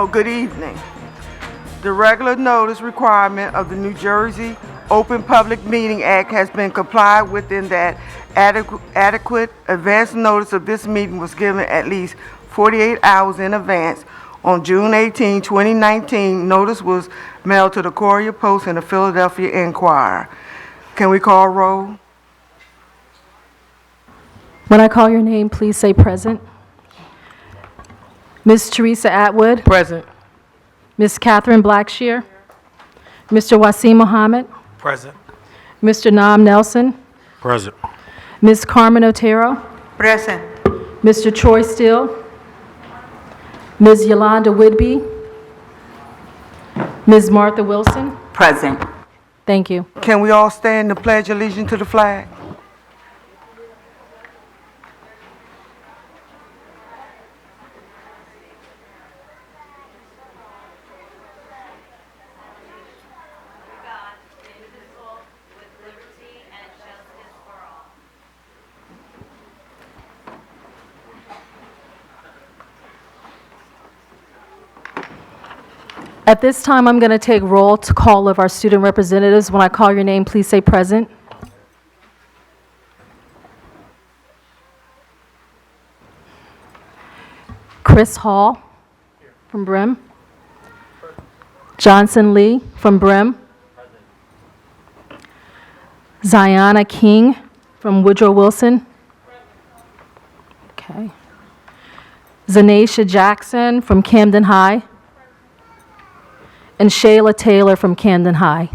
Good evening. The regular notice requirement of the New Jersey Open Public Meeting Act has been complied with in that adequate advance notice of this meeting was given at least 48 hours in advance. On June 18, 2019, notice was mailed to the Courier Post and the Philadelphia Inquirer. Can we call roll? When I call your name, please say present. Ms. Teresa Atwood. Present. Ms. Catherine Blackshear. Mr. Wasim Mohammed. Present. Mr. Nam Nelson. Present. Ms. Carmen Otero. Present. Mr. Troy Steele. Ms. Yolanda Whidbey. Ms. Martha Wilson. Present. Thank you. Can we all stand and pledge allegiance to the flag? At this time, I'm going to take roll to call of our student representatives. When I call your name, please say present. Chris Hall from Brim. Johnson Lee from Brim. Ziana King from Woodrow Wilson. Okay. Zanesha Jackson from Camden High. And Shayla Taylor from Camden High.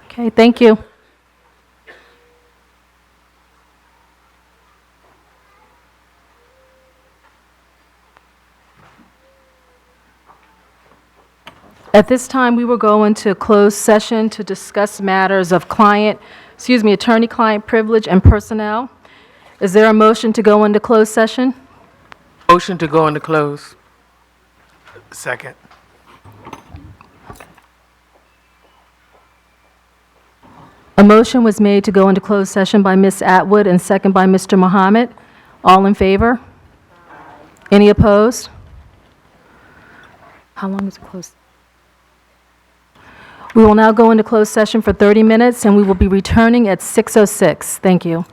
Okay, thank you. At this time, we will go into closed session to discuss matters of attorney-client privilege and personnel. Is there a motion to go into closed session? Motion to go into close. Second. A motion was made to go into closed session by Ms. Atwood and second by Mr. Mohammed. All in favor? Any opposed? How long is it closed? We will now go into closed session for 30 minutes, and we will be returning at 6:06. Thank you.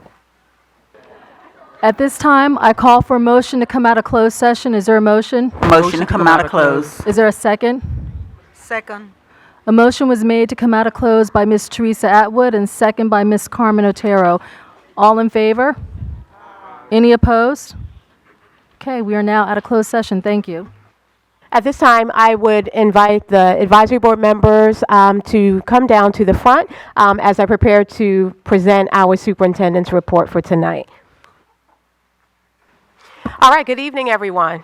At this time, I call for a motion to come out of closed session. Is there a motion? Motion to come out of close. Is there a second? Second. A motion was made to come out of close by Ms. Teresa Atwood and second by Ms. Carmen Otero. All in favor? Any opposed? Okay, we are now out of closed session. Thank you. At this time, I would invite the advisory board members to come down to the front as I prepare to present our superintendent's report for tonight. All right, good evening, everyone.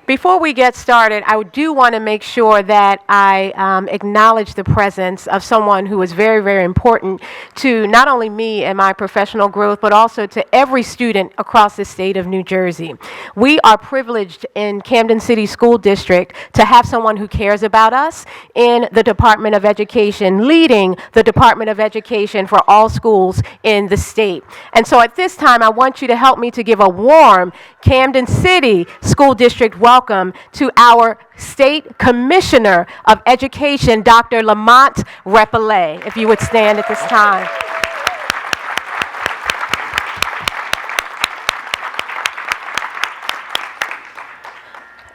Before we get started, I do want to make sure that I acknowledge the presence of someone who is very, very important to not only me and my professional growth, but also to every student across the state of New Jersey. We are privileged in Camden City School District to have someone who cares about us in the Department of Education, leading the Department of Education for all schools in the state. And so at this time, I want you to help me to give a warm Camden City School District welcome to our State Commissioner of Education, Dr. Lamont Repollet. If you would stand at this time.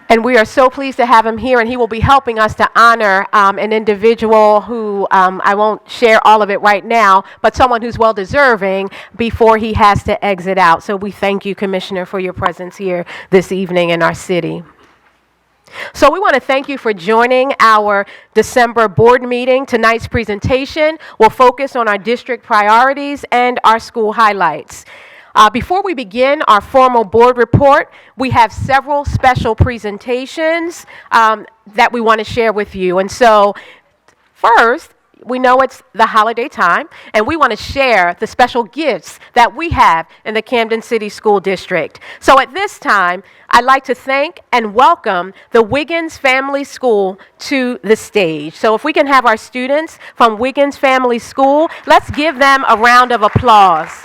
And we are so pleased to have him here, and he will be helping us to honor an individual who, I won't share all of it right now, but someone who's well-deserving before he has to exit out. So we thank you, Commissioner, for your presence here this evening in our city. So we want to thank you for joining our December board meeting. Tonight's presentation will focus on our district priorities and our school highlights. Before we begin our formal board report, we have several special presentations that we want to share with you. And so first, we know it's the holiday time, and we want to share the special gifts that we have in the Camden City School District. So at this time, I'd like to thank and welcome the Wiggins Family School to the stage. So if we can have our students from Wiggins Family School, let's give them a round of applause.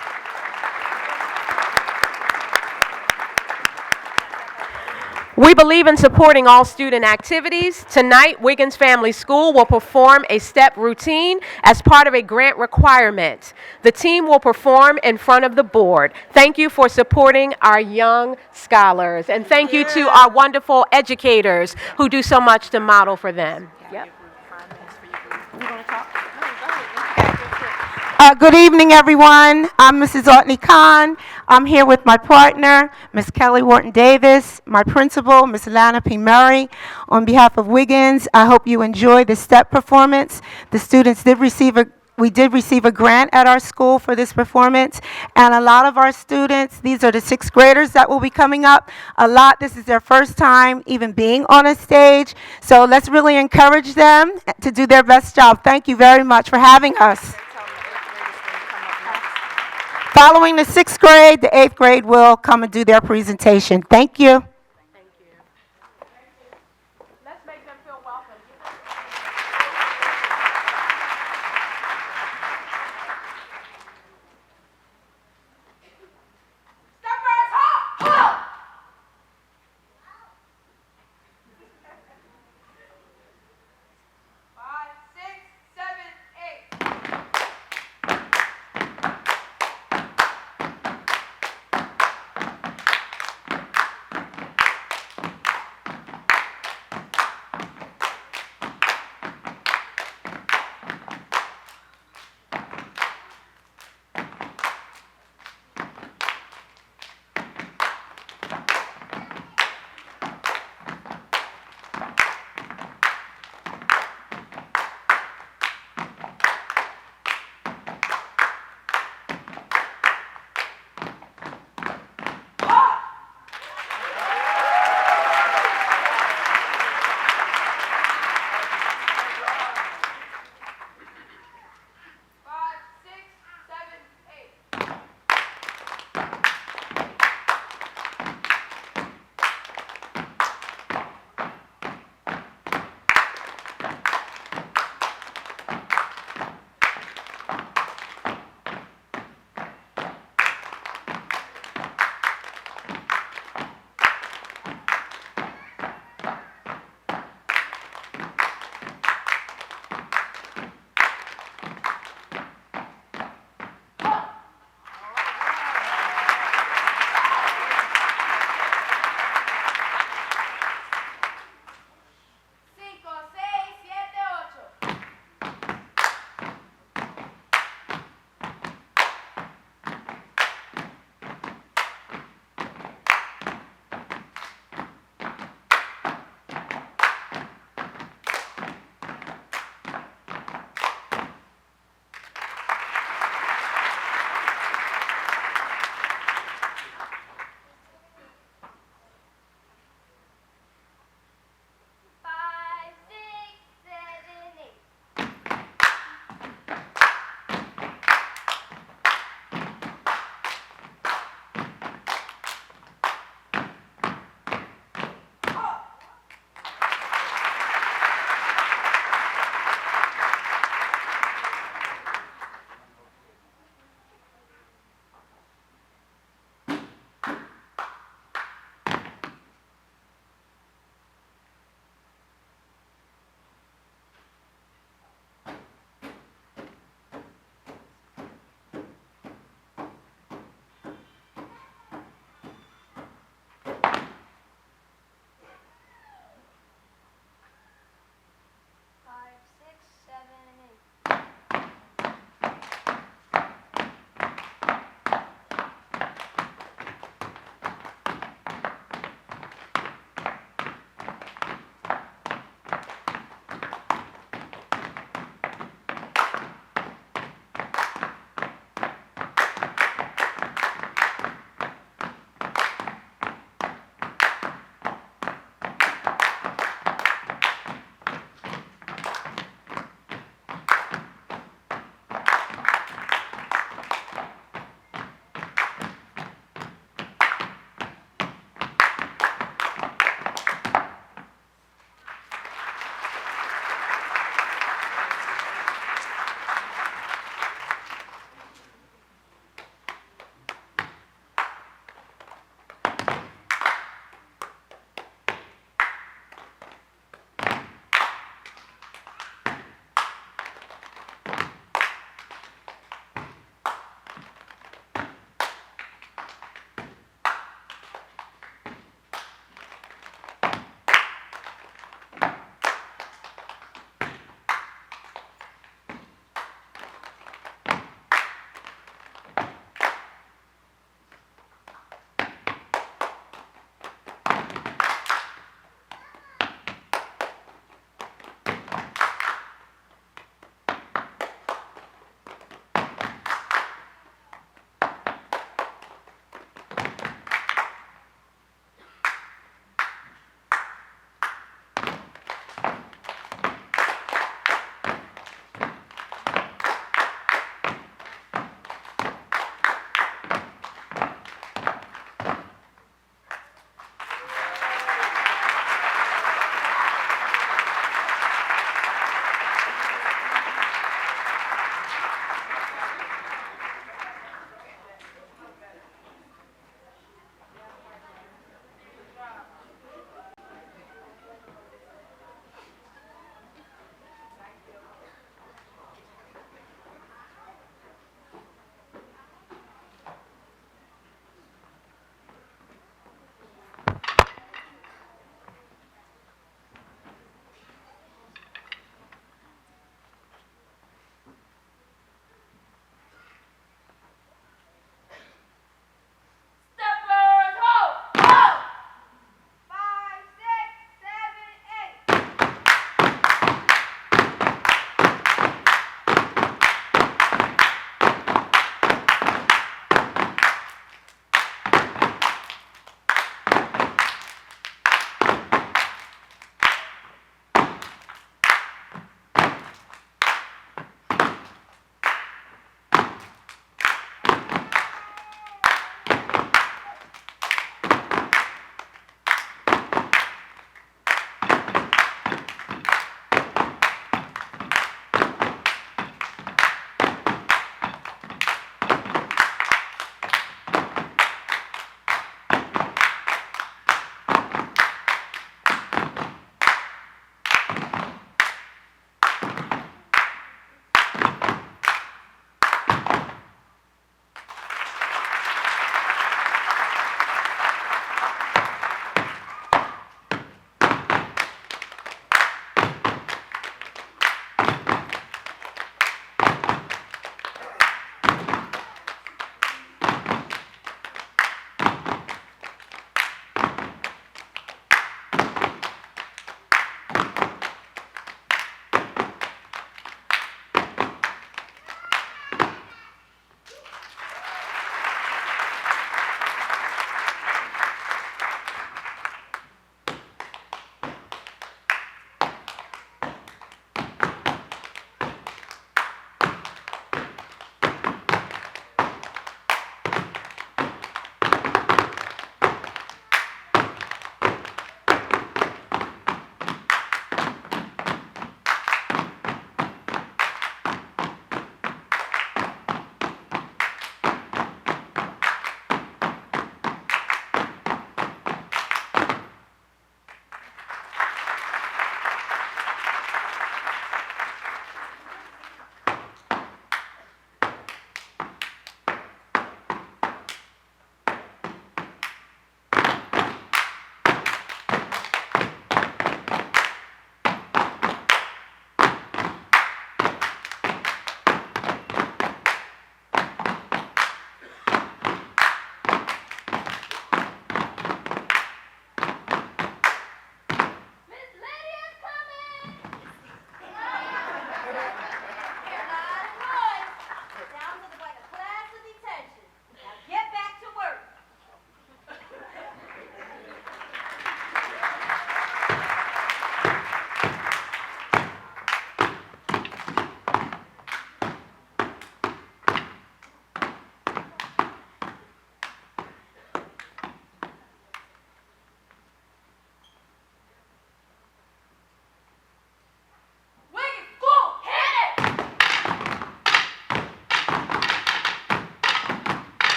We believe in supporting all student activities. Tonight, Wiggins Family School will perform a step routine as part of a grant requirement. The team will perform in front of the board. Thank you for supporting our young scholars, and thank you to our wonderful educators who do so much to model for them. Yep. Good evening, everyone. I'm Mrs. Ortney Khan. I'm here with my partner, Ms. Kelly Wharton-Davis, my principal, Ms. Lana P. Murray. On behalf of Wiggins, I hope you enjoy the step performance. The students we did receive a grant at our school for this performance, and a lot of our students, these are the 6th graders that will be coming up, this is their first time even being on a stage, so let's really encourage them to do their best job. Thank you very much for having us. Following the 6th grade, the 8th grade will come and do their presentation. Thank you. Let's make them feel welcome. Steppers, hop! 5, 6, 7, 8.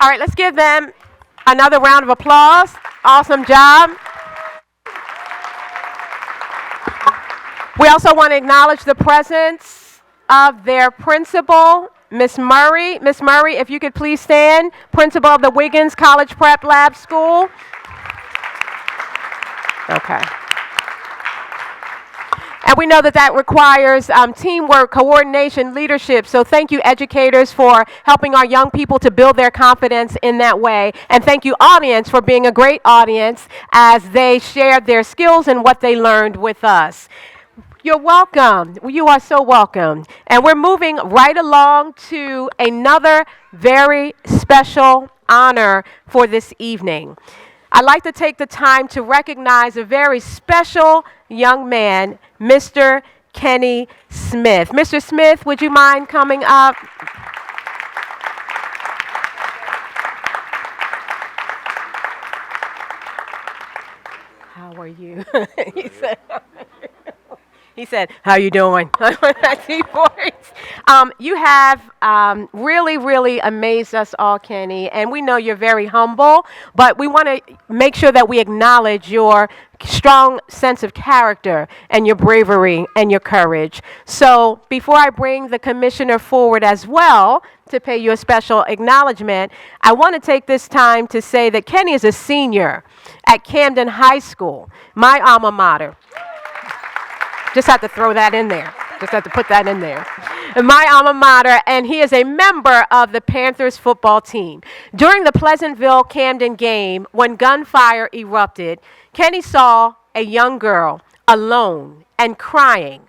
All right, let's give them another round of applause. Awesome job. We also want to acknowledge the presence of their principal, Miss Murray. Miss Murray, if you could please stand, principal of the Wiggins College Prep Lab School. Okay. And we know that that requires teamwork, coordination, leadership. So thank you, educators, for helping our young people to build their confidence in that way. And thank you, audience, for being a great audience as they shared their skills and what they learned with us. You're welcome. You are so welcome. And we're moving right along to another very special honor for this evening. I'd like to take the time to recognize a very special young man, Mr. Kenny Smith. Mr. Smith, would you mind coming up? How are you? He said, how you doing? You have really, really amazed us all, Kenny, and we know you're very humble, but we want to make sure that we acknowledge your strong sense of character and your bravery and your courage. So before I bring the commissioner forward as well to pay you a special acknowledgement, I want to take this time to say that Kenny is a senior at Camden High School, my alma mater. Just had to throw that in there. Just had to put that in there. My alma mater, and he is a member of the Panthers football team. During the Pleasantville-Camden game, when gunfire erupted, Kenny saw a young girl alone and crying.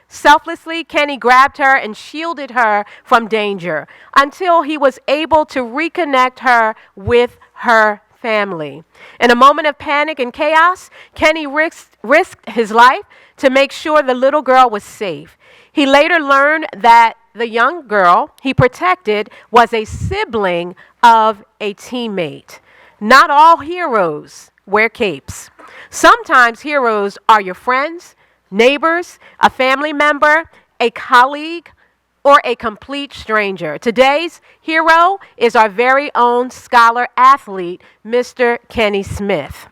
Selflessly, Kenny grabbed her and shielded her from danger until he was able to reconnect her with her family. In a moment of panic and chaos, Kenny risked his life to make sure the little girl was safe. He later learned that the young girl he protected was a sibling of a teammate. Not all heroes wear capes. Sometimes heroes are your friends, neighbors, a family member, a colleague, or a complete stranger. Today's hero is our very own scholar athlete, Mr. Kenny Smith.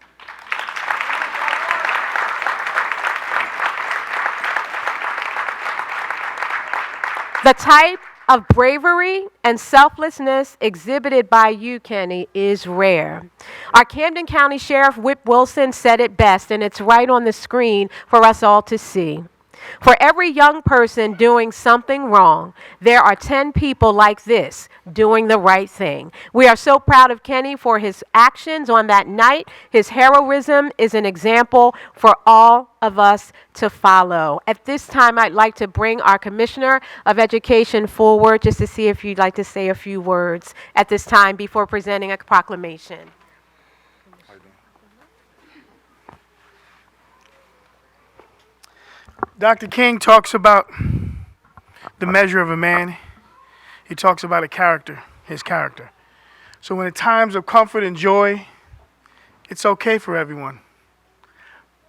The type of bravery and selflessness exhibited by you, Kenny, is rare. Our Camden County Sheriff Whip Wilson said it best, and it's right on the screen for us all to see. For every young person doing something wrong, there are 10 people like this doing the right thing. We are so proud of Kenny for his actions on that night. His heroism is an example for all of us to follow. At this time, I'd like to bring our Commissioner of Education forward just to see if you'd like to say a few words at this time before presenting a proclamation. Dr. King talks about the measure of a man. He talks about a character, his character. So when in times of comfort and joy, it's okay for everyone.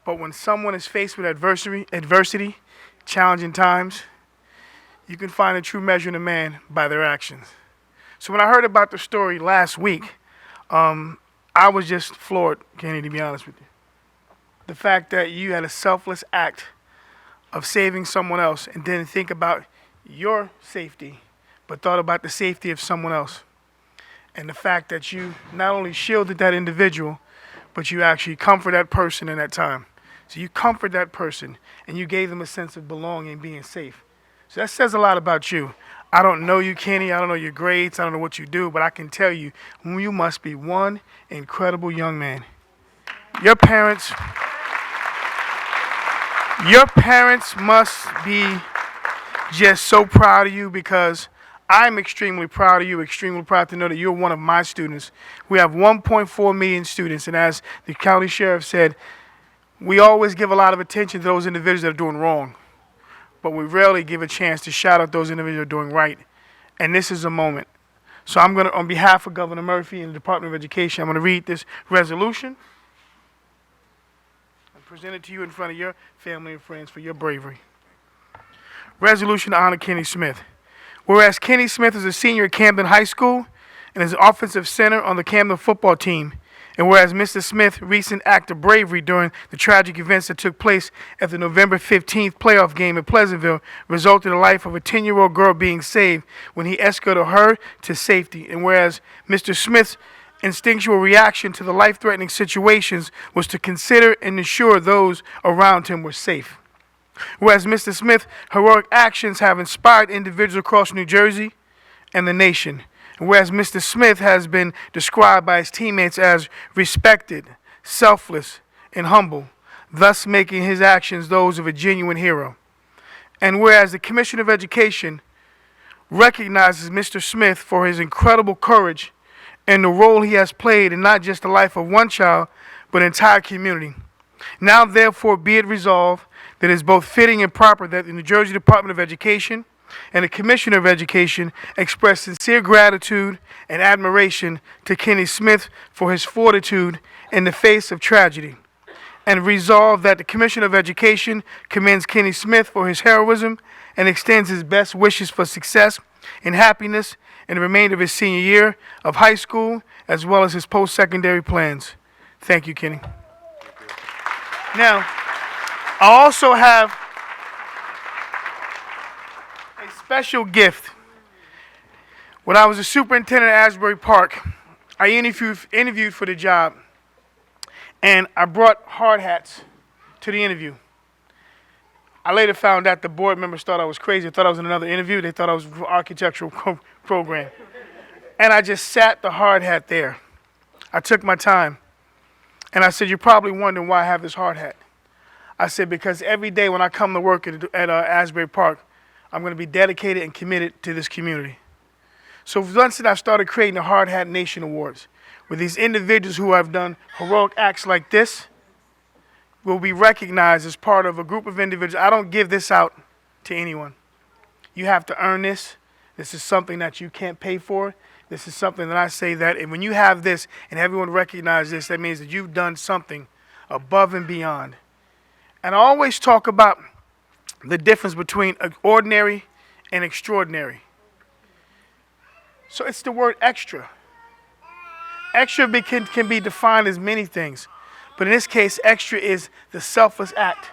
But when someone is faced with adversity, challenging times, you can find a true measure in a man by their actions. So when I heard about the story last week, I was just floored, Kenny, to be honest with you. The fact that you had a selfless act of saving someone else and didn't think about your safety, but thought about the safety of someone else. And the fact that you not only shielded that individual, but you actually comfort that person in that time. So you comfort that person and you gave them a sense of belonging, being safe. So that says a lot about you. I don't know you, Kenny. I don't know your grades. I don't know what you do, but I can tell you, you must be one incredible young man. Your parents must be just so proud of you, because I'm extremely proud of you, extremely proud to know that you're one of my students. We have 1.4 million students, and as the county sheriff said, we always give a lot of attention to those individuals that are doing wrong, but we rarely give a chance to shout out those individuals that are doing right, and this is a moment. So I'm going to, on behalf of Governor Murphy and the Department of Education, I'm going to read this resolution and present it to you in front of your family and friends for your bravery. Resolution to honor Kenny Smith. Whereas Kenny Smith is a senior at Camden High School and is an offensive center on the Camden football team. And whereas Mr. Smith's recent act of bravery during the tragic events that took place at the November 15th playoff game in Pleasantville resulted in the life of a 10-year-old girl being saved when he escorted her to safety. And whereas Mr. Smith's instinctual reaction to the life-threatening situations was to consider and ensure those around him were safe. Whereas Mr. Smith's heroic actions have inspired individuals across New Jersey and the nation. Whereas Mr. Smith has been described by his teammates as respected, selfless, and humble, thus making his actions those of a genuine hero. And whereas the Commissioner of Education recognizes Mr. Smith for his incredible courage and the role he has played in not just the life of one child, but an entire community. Now, therefore, be it resolved that it is both fitting and proper that the New Jersey Department of Education and the Commissioner of Education express sincere gratitude and admiration to Kenny Smith for his fortitude in the face of tragedy, and resolve that the Commissioner of Education commends Kenny Smith for his heroism and extends his best wishes for success and happiness in the remainder of his senior year of high school, as well as his post-secondary plans. Thank you, Kenny. Now, I also have a special gift. When I was a superintendent at Asbury Park, I interviewed for the job, and I brought hard hats to the interview. I later found out the board members thought I was crazy. They thought I was in another interview. They thought I was for architectural program. And I just sat the hard hat there. I took my time. And I said, you're probably wondering why I have this hard hat. I said, because every day when I come to work at Asbury Park, I'm going to be dedicated and committed to this community. So once I started creating the Hard Hat Nation Awards, with these individuals who have done heroic acts like this, will be recognized as part of a group of individuals. I don't give this out to anyone. You have to earn this. This is something that you can't pay for. This is something that I say that, and when you have this and everyone recognizes this, that means that you've done something above and beyond. And I always talk about the difference between ordinary and extraordinary. So it's the word extra. Extra can be defined as many things. But in this case, extra is the selfless act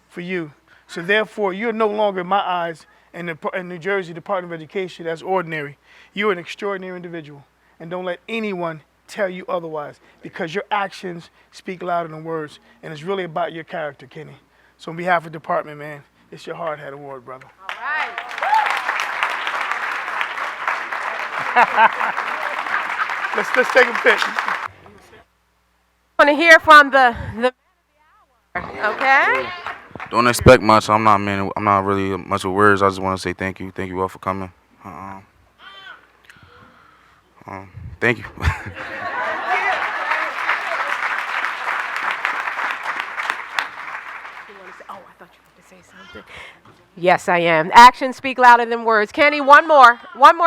for you. So therefore, you're no longer in my eyes in the New Jersey Department of Education as ordinary. You're an extraordinary individual. And don't let anyone tell you otherwise, because your actions speak louder than words. And it's really about your character, Kenny. So on behalf of the department, man, it's your Hard Hat Award, brother. All right. Let's take a picture. I want to hear from the man of the hour, okay? Don't expect much. I'm not really much with words. I just want to say thank you. Thank you all for coming. Thank you. Yes, I am. Actions speak louder than words. Kenny, one more,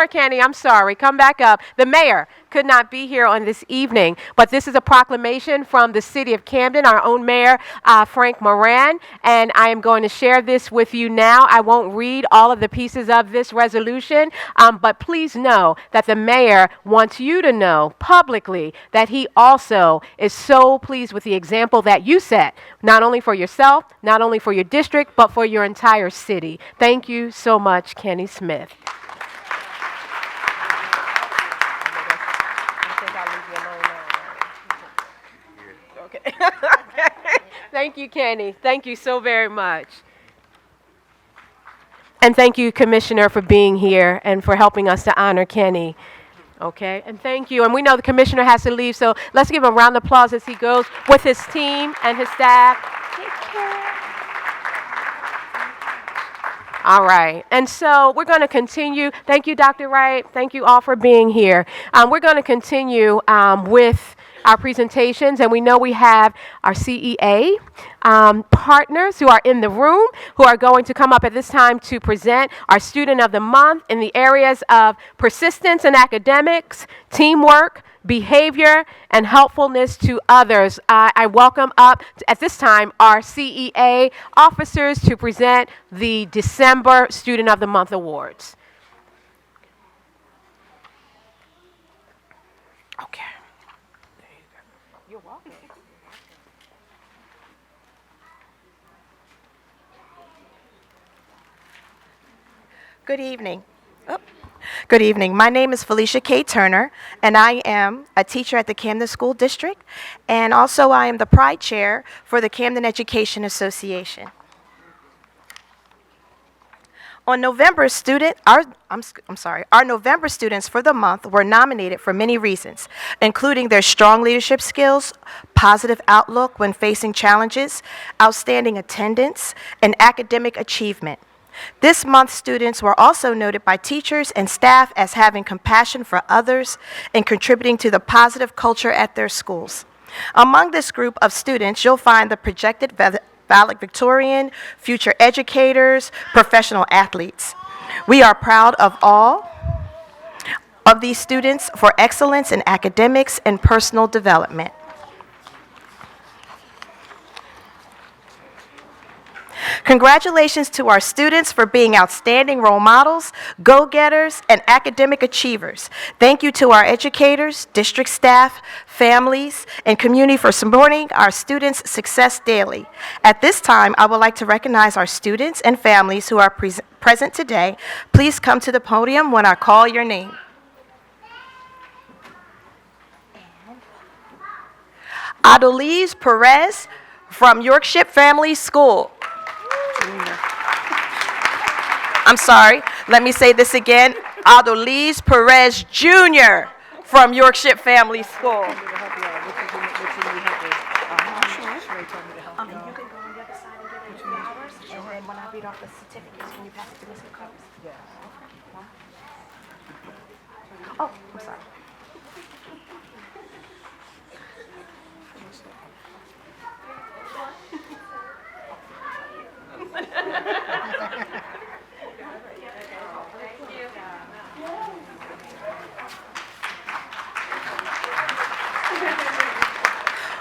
Kenny. I'm sorry. Come back up. The mayor could not be here on this evening, but this is a proclamation from the city of Camden, our own mayor, Frank Moran, and I am going to share this with you now. I won't read all of the pieces of this resolution, but please know that the mayor wants you to know publicly that he also is so pleased with the example that you set, not only for yourself, not only for your district, but for your entire city. Thank you so much, Kenny Smith. Thank you, Kenny. Thank you so very much. And thank you, Commissioner, for being here and for helping us to honor Kenny. Okay, and thank you. And we know the Commissioner has to leave, so let's give him a round of applause as he goes with his team and his staff. Take care. All right, and so we're going to continue. Thank you, Dr. Wright. Thank you all for being here. We're going to continue with our presentations, and we know we have our CEA partners who are in the room who are going to come up at this time to present our Student of the Month in the areas of persistence in academics, teamwork, behavior, and helpfulness to others. I welcome up at this time our CEA officers to present the December Student of the Month Awards. Okay. You're welcome. Good evening. Oh. Good evening. My name is Felicia K. Turner, and I am a teacher at the Camden School District, and also I am the Pride Chair for the Camden Education Association. On November, our November students for the month were nominated for many reasons, including their strong leadership skills, positive outlook when facing challenges, outstanding attendance, and academic achievement. This month, students were also noted by teachers and staff as having compassion for others and contributing to the positive culture at their schools. Among this group of students, you'll find the projected valedictorian, future educators, professional athletes. We are proud of all of these students for excellence in academics and personal development. Congratulations to our students for being outstanding role models, go-getters, and academic achievers. Thank you to our educators, district staff, families, and community for supporting our students' success daily. At this time, I would like to recognize our students and families who are present today. Please come to the podium when I call your name. Adolise Perez from Yorkshire Family School. I'm sorry, let me say this again. Adolise Perez Jr. from Yorkshire Family School. You can go on the other side and get the flowers, and then when I read off the certificates, can you pass it to Ms. McCubbs? Yes. Oh, I'm sorry.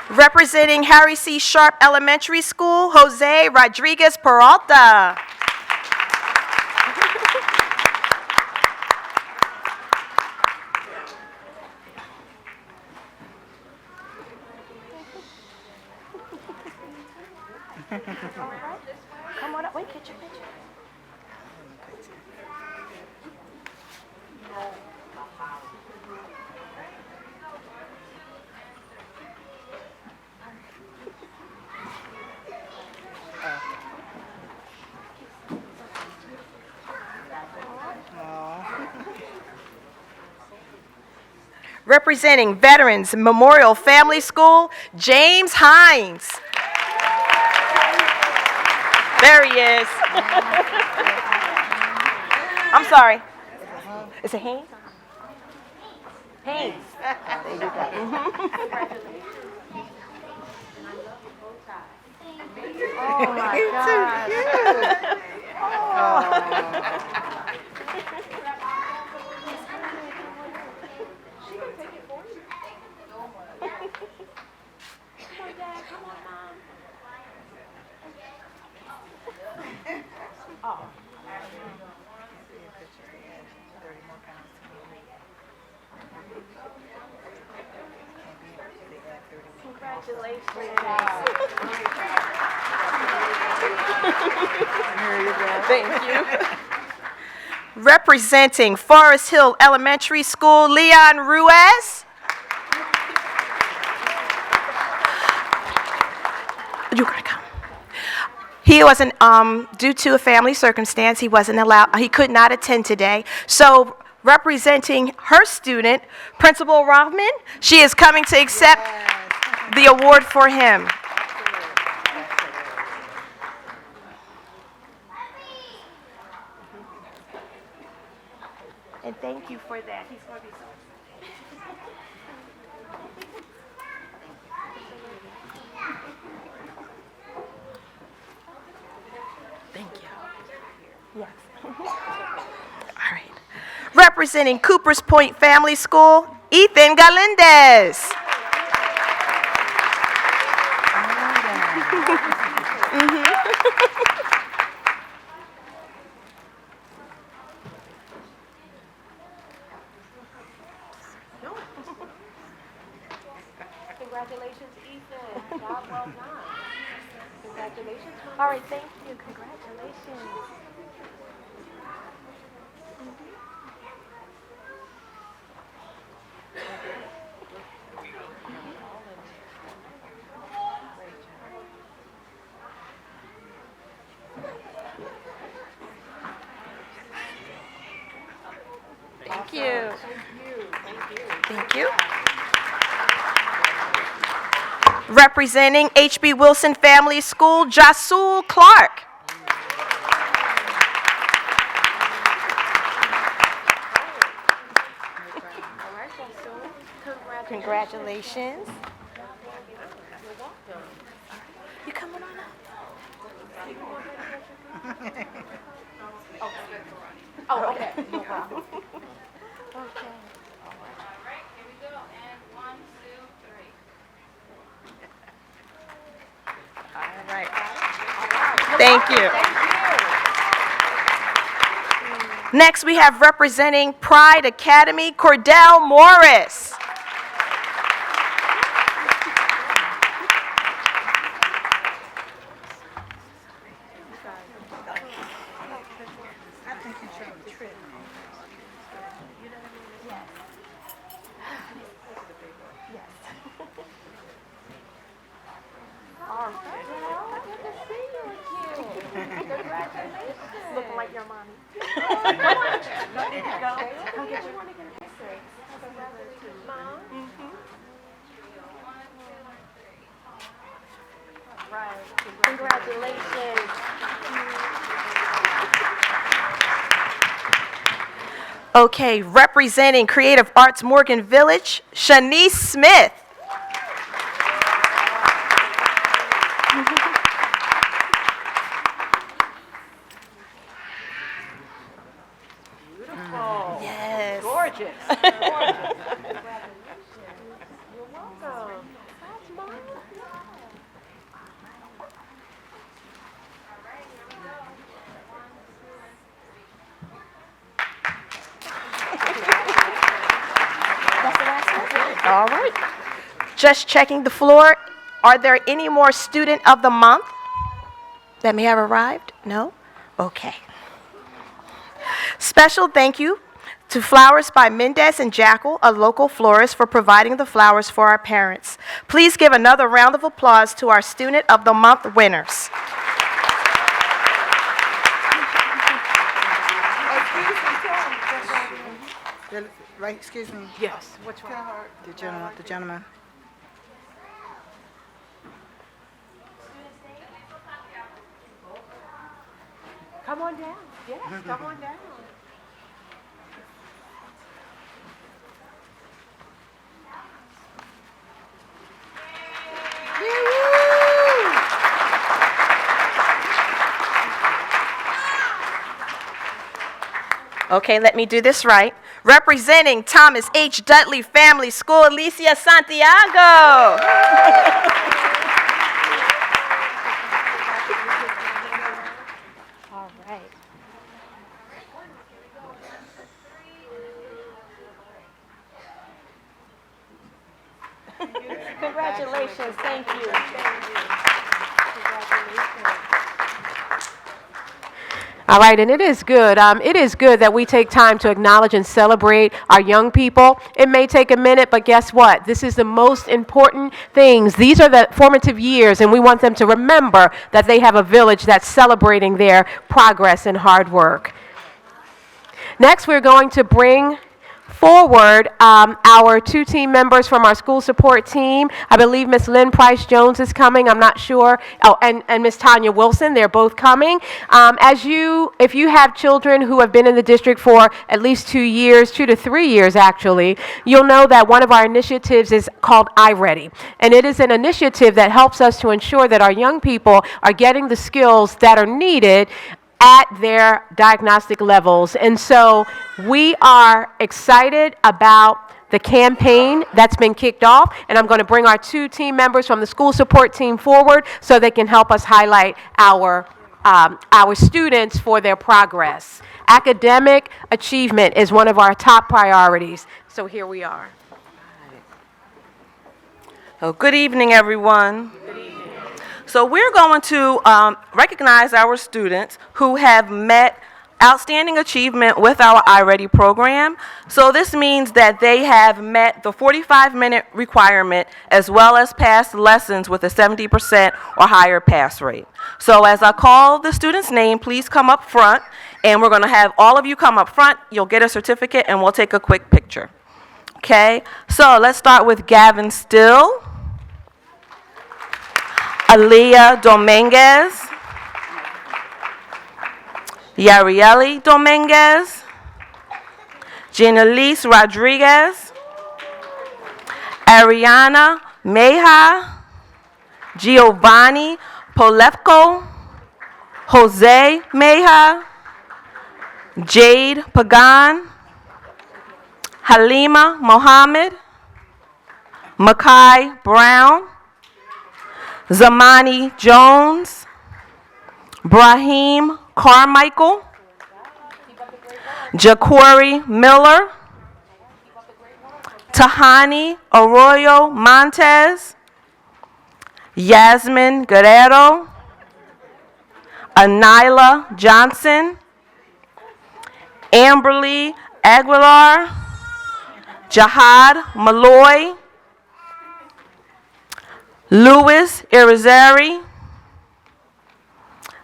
Representing Harry C. Sharp Elementary School, Jose Rodriguez Peralta. Come on up, wait, get your picture. Representing Veterans Memorial Family School, James Hines. There he is. I'm sorry. Is it Haynes? Haynes. There you go. Oh my God. Thank you. Representing Forest Hill Elementary School, Leon Ruiz. You gotta come. He wasn't, due to a family circumstance, he could not attend today. So representing her student, Principal Rothman, she is coming to accept the award for him. And thank you for that. He's going to be so Thank you. Yes. All right. Representing Coopers Point Family School, Ethan Galindez. Congratulations, Ethan. Job well done. Congratulations. All right, thank you. Congratulations. Thank you. Thank you. Representing H.B. Wilson Family School, Jasul Clark. Congratulations. You coming on up? Oh, okay. No problem. Okay. All right. Thank you. Next, we have representing Pride Academy, Cordell Morris. Looking like your mommy. Come get you one to get a picture. Congratulations, Mom. Right. Congratulations. Okay, representing Creative Arts Morgan Village, Shanice Smith. Beautiful. Yes. Gorgeous. Gorgeous. Congratulations. You're welcome. That's Mom. All right. Just checking the floor. Are there any more Student of the Month that may have arrived? No? Okay. Special thank you to Flowers by Mendez and Jackal, a local florist, for providing the flowers for our parents. Please give another round of applause to our Student of the Month winners. Right, excuse me. Yes. Which one? The gentleman. Come on down. Yes, come on down. Okay, let me do this right. Representing Thomas H. Dudley Family School, Alicia Santiago. All right. Congratulations. Thank you. Thank you. Congratulations. All right, and it is good. It is good that we take time to acknowledge and celebrate our young people. It may take a minute, but guess what? This is the most important things. These are the formative years, and we want them to remember that they have a village that's celebrating their progress and hard work. Next, we're going to bring forward our two team members from our school support team. I believe Miss Lynn Price Jones is coming. I'm not sure. Oh, and Miss Tanya Wilson. They're both coming. If you have children who have been in the district for at least 2 years, 2 to 3 years actually, you'll know that one of our initiatives is called iReady. And it is an initiative that helps us to ensure that our young people are getting the skills that are needed at their diagnostic levels. And so we are excited about the campaign that's been kicked off, and I'm going to bring our two team members from the school support team forward so they can help us highlight our students for their progress. Academic achievement is one of our top priorities, so here we are. Oh, good evening, everyone. So we're going to recognize our students who have met outstanding achievement with our iReady program. So this means that they have met the 45-minute requirement as well as passed lessons with a 70% or higher pass rate. So as I call the student's name, please come up front, and we're going to have all of you come up front. You'll get a certificate, and we'll take a quick picture. Okay, so let's start with Gavin Still, Aaliyah Dominguez, Yarieli Dominguez, Janelise Rodriguez, Ariana Meja, Giovanni Polefko, Jose Meja, Jade Pagan, Halima Mohammed, Makai Brown, Zamani Jones, Brahim Carmichael, Jaquari Miller, Tahani Arroyo Montez, Yasmin Guerrero, Anila Johnson, Amberly Aguilar, Jihad Malloy, Louis Irizarry,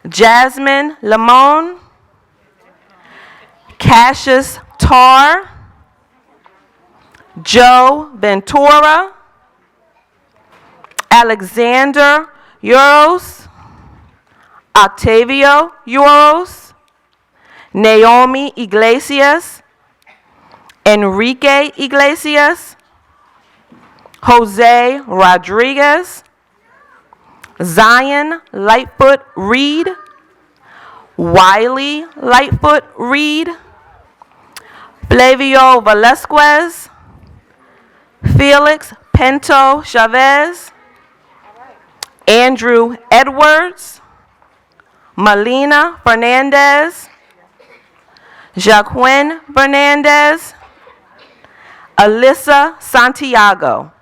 Jasmine Lamone, Cassius Tar, Joe Ventura, Alexander Euros, Octavio Euros, Naomi Iglesias, Enrique Iglesias, Jose Rodriguez, Zion Lightfoot Reed, Wiley Lightfoot Reed, Flavio Velasquez, Felix Pinto Chavez, Andrew Edwards, Melina Fernandez, Jacqueline Fernandez, Alyssa Santiago.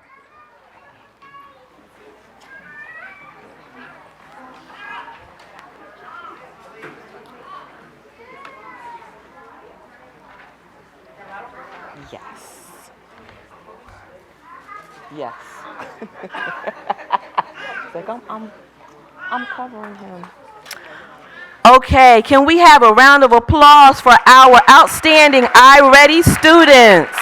Yes. Yes. It's like I'm covering him. Okay, can we have a round of applause for our outstanding iReady students?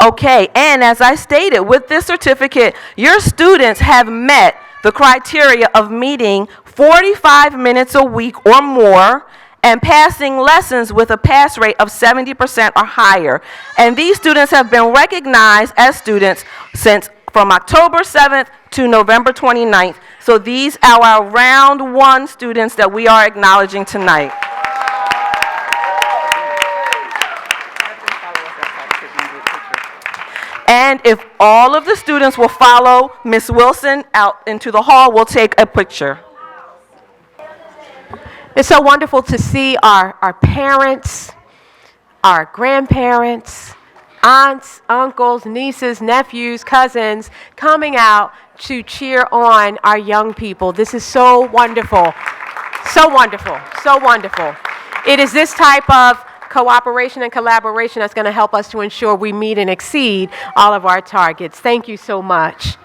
Okay, and as I stated, with this certificate, your students have met the criteria of meeting 45 minutes a week or more and passing lessons with a pass rate of 70% or higher. And these students have been recognized as students since from October 7th to November 29th. So these are our round one students that we are acknowledging tonight. And if all of the students will follow Ms. Wilson out into the hall, we'll take a picture. It's so wonderful to see our parents, our grandparents, aunts, uncles, nieces, nephews, cousins coming out to cheer on our young people. This is so wonderful. So wonderful. So wonderful. It is this type of cooperation and collaboration that's going to help us to ensure we meet and exceed all of our targets. Thank you so much.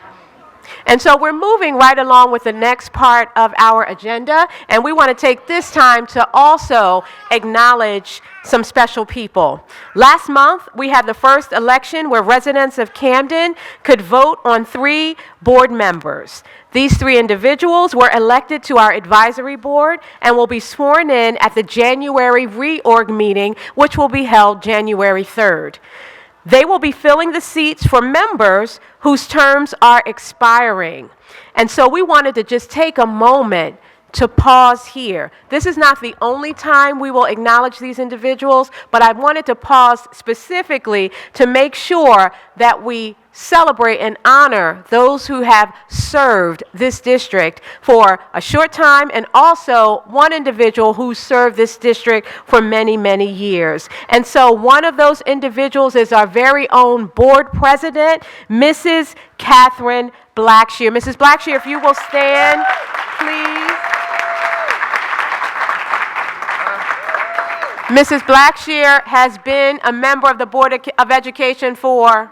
And so we're moving right along with the next part of our agenda, and we want to take this time to also acknowledge some special people. Last month, we had the first election where residents of Camden could vote on 3 board members. These 3 individuals were elected to our advisory board and will be sworn in at the January reorg meeting, which will be held January 3rd. They will be filling the seats for members whose terms are expiring. And so we wanted to just take a moment to pause here. This is not the only time we will acknowledge these individuals, but I wanted to pause specifically to make sure that we celebrate and honor those who have served this district for a short time, and also one individual who served this district for many, many years. And so one of those individuals is our very own board president, Mrs. Catherine Blackshear. Mrs. Blackshear, if you will stand, please. Mrs. Blackshear has been a member of the Board of Education for,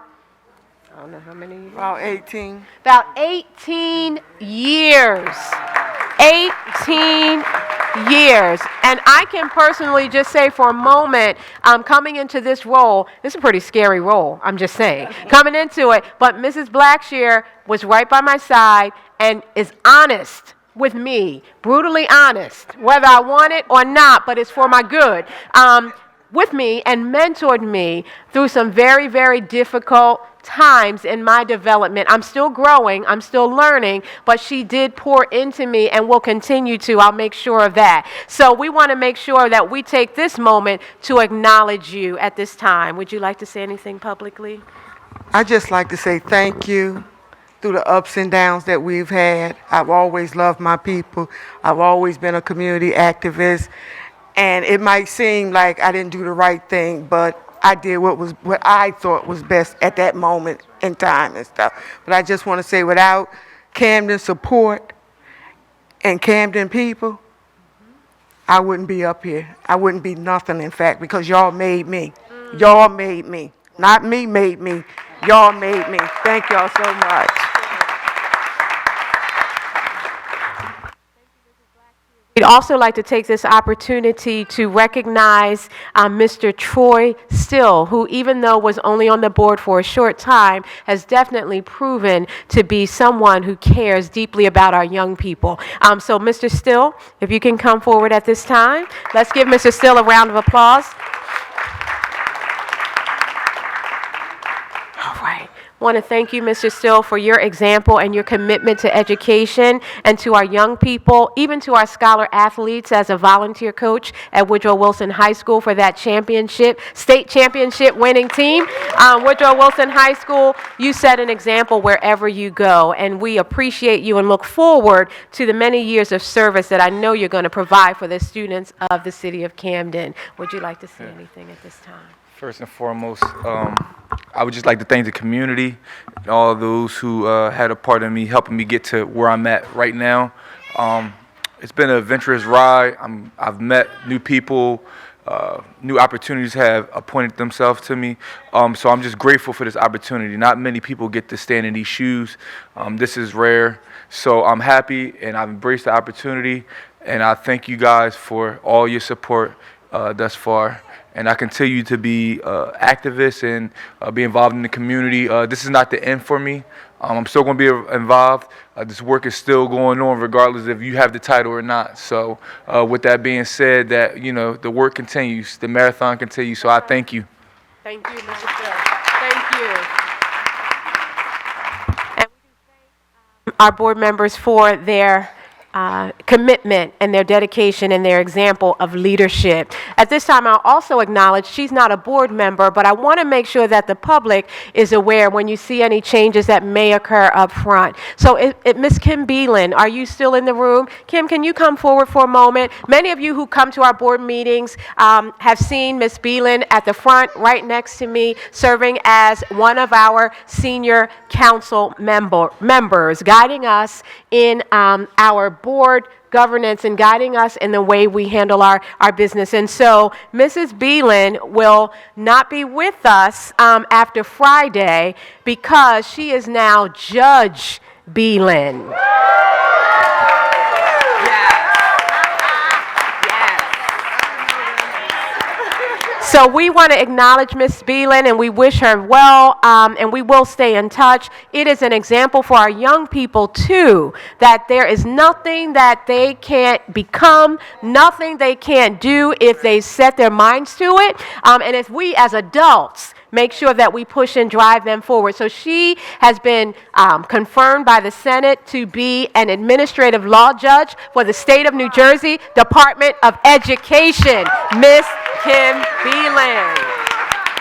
I don't know how many years? About 18. About 18 years. 18 years. And I can personally just say for a moment, coming into this role, this is a pretty scary role, I'm just saying, coming into it, but Mrs. Blackshear was right by my side and is honest with me, brutally honest, whether I want it or not, but it's for my good, with me and mentored me through some very, very difficult times in my development. I'm still growing, I'm still learning, but she did pour into me and will continue to. I'll make sure of that. So we want to make sure that we take this moment to acknowledge you at this time. Would you like to say anything publicly? I just like to say thank you. Through the ups and downs that we've had, I've always loved my people. I've always been a community activist, and it might seem like I didn't do the right thing, but I did what I thought was best at that moment in time and stuff. But I just want to say, without Camden support and Camden people, I wouldn't be up here. I wouldn't be nothing, in fact, because y'all made me. Y'all made me. Not me made me. Y'all made me. Thank y'all so much. We'd also like to take this opportunity to recognize Mr. Troy Still, who, even though was only on the board for a short time, has definitely proven to be someone who cares deeply about our young people. So Mr. Still, if you can come forward at this time, let's give Mr. Still a round of applause. All right. I want to thank you, Mr. Still, for your example and your commitment to education and to our young people, even to our scholar athletes as a volunteer coach at Woodrow Wilson High School for that championship, state championship winning team. Woodrow Wilson High School, you set an example wherever you go, and we appreciate you and look forward to the many years of service that I know you're going to provide for the students of the city of Camden. Would you like to say anything at this time? First and foremost, I would just like to thank the community and all those who had a part in me, helping me get to where I'm at right now. It's been an adventurous ride. I've met new people. New opportunities have appointed themselves to me. So I'm just grateful for this opportunity. Not many people get to stand in these shoes. This is rare. So I'm happy, and I've embraced the opportunity. And I thank you guys for all your support thus far. And I continue to be activist and be involved in the community. This is not the end for me. I'm still going to be involved. This work is still going on regardless if you have the title or not. So with that being said, that, you know, the work continues, the marathon continues. So I thank you. Thank you, Mr. Phil. Thank you. And we can thank our board members for their commitment and their dedication and their example of leadership. At this time, I'll also acknowledge she's not a board member, but I want to make sure that the public is aware when you see any changes that may occur up front. So Ms. Kim Beelan, are you still in the room? Kim, can you come forward for a moment? Many of you who come to our board meetings have seen Ms. Beelan at the front right next to me serving as one of our senior council members, guiding us in our board governance and guiding us in the way we handle our business. And so Mrs. Beelan will not be with us after Friday because she is now Judge Beelan. So we want to acknowledge Ms. Beelan, and we wish her well, and we will stay in touch. It is an example for our young people, too, that there is nothing that they can't become, nothing they can't do if they set their minds to it. And if we as adults make sure that we push and drive them forward. So she has been confirmed by the Senate to be an administrative law judge for the state of New Jersey Department of Education, Ms. Kim Beelan.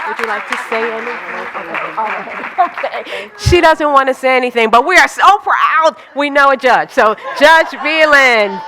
Would you like to say anything? Okay, all right. Okay. She doesn't want to say anything, but we are so proud we know a judge. So Judge Beelan.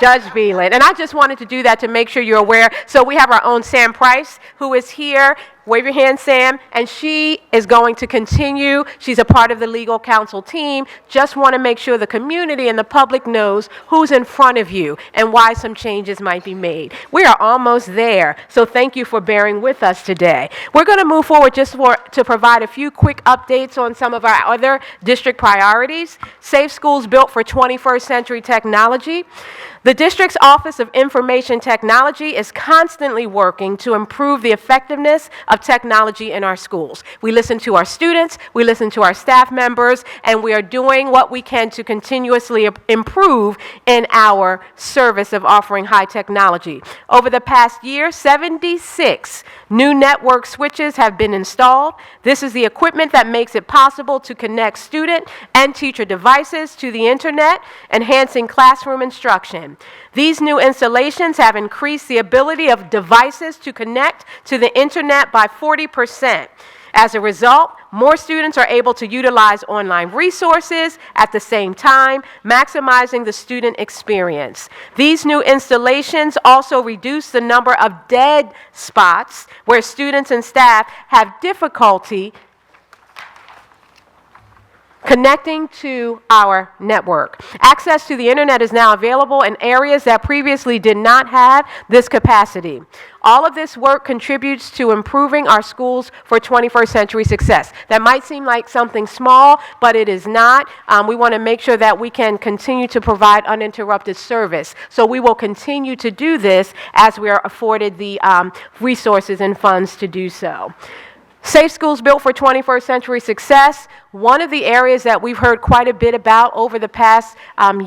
And I just wanted to do that to make sure you're aware. So we have our own Sam Price, who is here. Wave your hand, Sam. And she is going to continue. She's a part of the legal counsel team. Just want to make sure the community and the public knows who's in front of you and why some changes might be made. We are almost there. So thank you for bearing with us today. We're going to move forward to provide a few quick updates on some of our other district priorities. Safe Schools Built for 21st Century Technology. The district's Office of Information Technology is constantly working to improve the effectiveness of technology in our schools. We listen to our students, we listen to our staff members, and we are doing what we can to continuously improve in our service of offering high technology. Over the past year, 76 new network switches have been installed. This is the equipment that makes it possible to connect student and teacher devices to the internet, enhancing classroom instruction. These new installations have increased the ability of devices to connect to the internet by 40%. As a result, more students are able to utilize online resources at the same time, maximizing the student experience. These new installations also reduce the number of dead spots where students and staff have difficulty connecting to our network. Access to the internet is now available in areas that previously did not have this capacity. All of this work contributes to improving our schools for 21st century success. That might seem like something small, but it is not. We want to make sure that we can continue to provide uninterrupted service. So we will continue to do this as we are afforded the resources and funds to do so. Safe Schools Built for 21st Century Success. One of the areas that we've heard quite a bit about over the past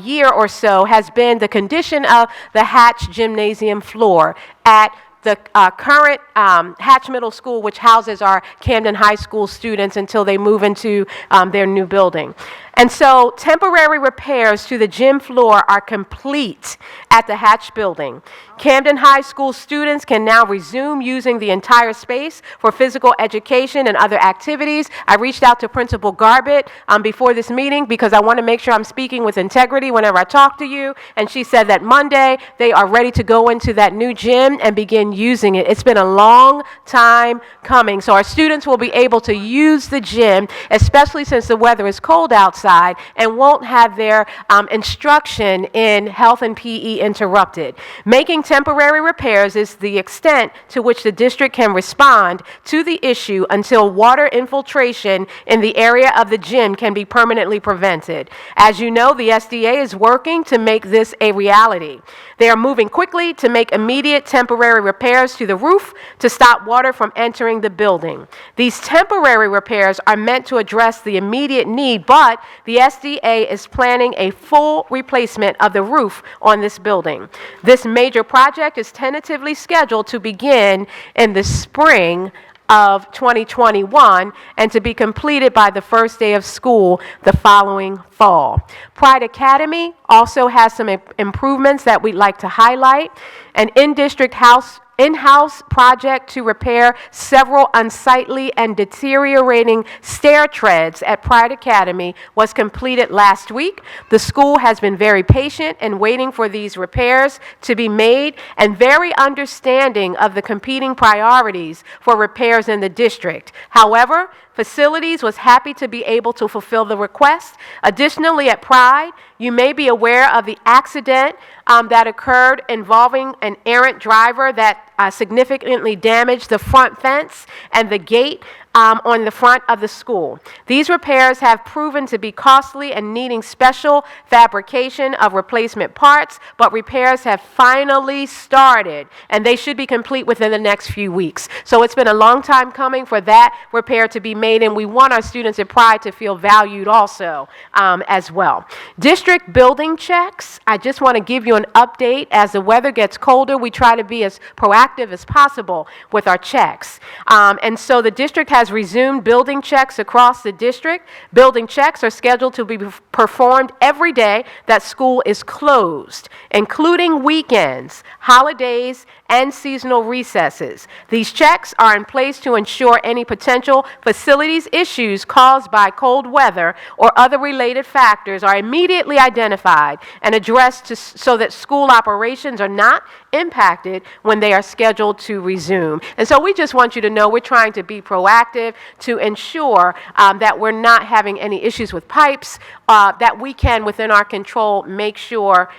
year or so has been the condition of the Hatch gymnasium floor at the current Hatch Middle School, which houses our Camden High School students until they move into their new building. And so temporary repairs to the gym floor are complete at the Hatch building. Camden High School students can now resume using the entire space for physical education and other activities. I reached out to Principal Garbett before this meeting because I want to make sure I'm speaking with integrity whenever I talk to you. And she said that Monday they are ready to go into that new gym and begin using it. It's been a long time coming. So our students will be able to use the gym, especially since the weather is cold outside, and won't have their instruction in health and PE interrupted. Making temporary repairs is the extent to which the district can respond to the issue until water infiltration in the area of the gym can be permanently prevented. As you know, the SDA is working to make this a reality. They are moving quickly to make immediate temporary repairs to the roof to stop water from entering the building. These temporary repairs are meant to address the immediate need, but the SDA is planning a full replacement of the roof on this building. This major project is tentatively scheduled to begin in the spring of 2021 and to be completed by the first day of school the following fall. Pride Academy also has some improvements that we'd like to highlight. An in-house project to repair several unsightly and deteriorating stair treads at Pride Academy was completed last week. The school has been very patient in waiting for these repairs to be made and very understanding of the competing priorities for repairs in the district. However, Facilities was happy to be able to fulfill the request. Additionally, at Pride, you may be aware of the accident that occurred involving an errant driver that significantly damaged the front fence and the gate on the front of the school. These repairs have proven to be costly and needing special fabrication of replacement parts, but repairs have finally started, and they should be complete within the next few weeks. So it's been a long time coming for that repair to be made, and we want our students at Pride to feel valued also as well. District building checks. I just want to give you an update. As the weather gets colder, we try to be as proactive proactive as possible with our checks. And so the district has resumed building checks across the district. Building checks are scheduled to be performed every day that school is closed, including weekends, holidays, and seasonal recesses. These checks are in place to ensure any potential facilities issues caused by cold weather or other related factors are immediately identified and addressed so that school operations are not impacted when they are scheduled to resume. And so we just want you to know we're trying to be proactive to ensure that we're not having any issues with pipes, that we can, within our control, make sure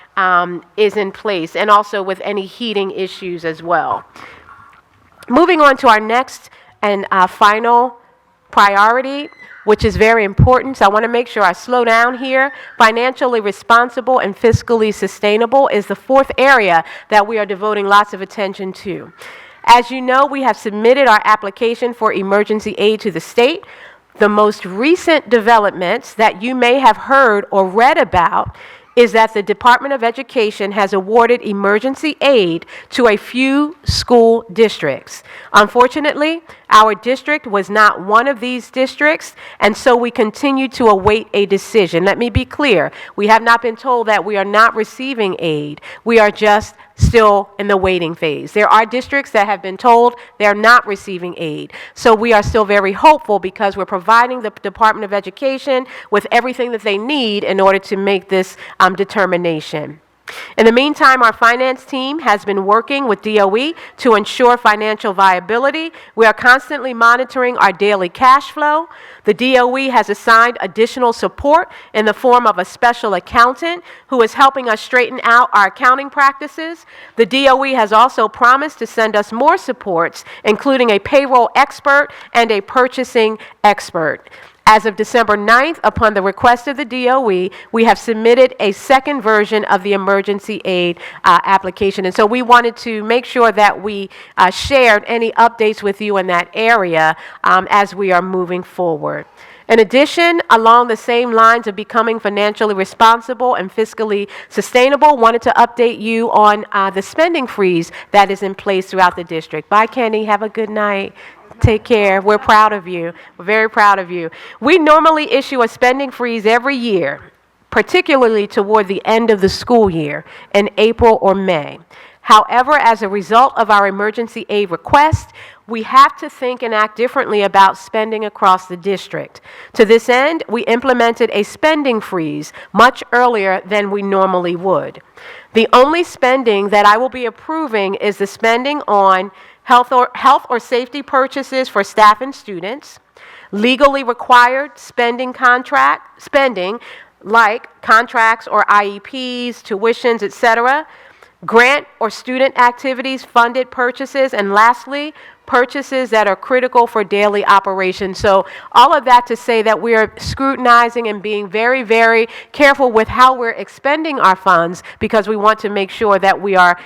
is in place, and also with any heating issues as well. Moving on to our next and final priority, which is very important. So I want to make sure I slow down here. Financially responsible and fiscally sustainable is the fourth area that we are devoting lots of attention to. As you know, we have submitted our application for emergency aid to the state. The most recent developments that you may have heard or read about is that the Department of Education has awarded emergency aid to a few school districts. Unfortunately, our district was not one of these districts, and so we continue to await a decision. Let me be clear. We have not been told that we are not receiving aid. We are just still in the waiting phase. There are districts that have been told they're not receiving aid. So we are still very hopeful because we're providing the Department of Education with everything that they need in order to make this determination. In the meantime, our finance team has been working with DOE to ensure financial viability. We are constantly monitoring our daily cash flow. The DOE has assigned additional support in the form of a special accountant who is helping us straighten out our accounting practices. The DOE has also promised to send us more supports, including a payroll expert and a purchasing expert. As of December 9th, upon the request of the DOE, we have submitted a second version of the emergency aid application. And so we wanted to make sure that we shared any updates with you in that area as we are moving forward. In addition, along the same lines of becoming financially responsible and fiscally sustainable, wanted to update you on the spending freeze that is in place throughout the district. Bye, Kenny. Have a good night. Take care. We're proud of you. We're very proud of you. We normally issue a spending freeze every year, particularly toward the end of the school year in April or May. However, as a result of our emergency aid request, we have to think and act differently about spending across the district. To this end, we implemented a spending freeze much earlier than we normally would. The only spending that I will be approving is the spending on health or safety purchases for staff and students, legally required spending like contracts or IEPs, tuitions, etc., grant or student activities funded purchases, and lastly, purchases that are critical for daily operations. So all of that to say that we are scrutinizing and being very, very careful with how we're expending our funds, because we want to make sure that we are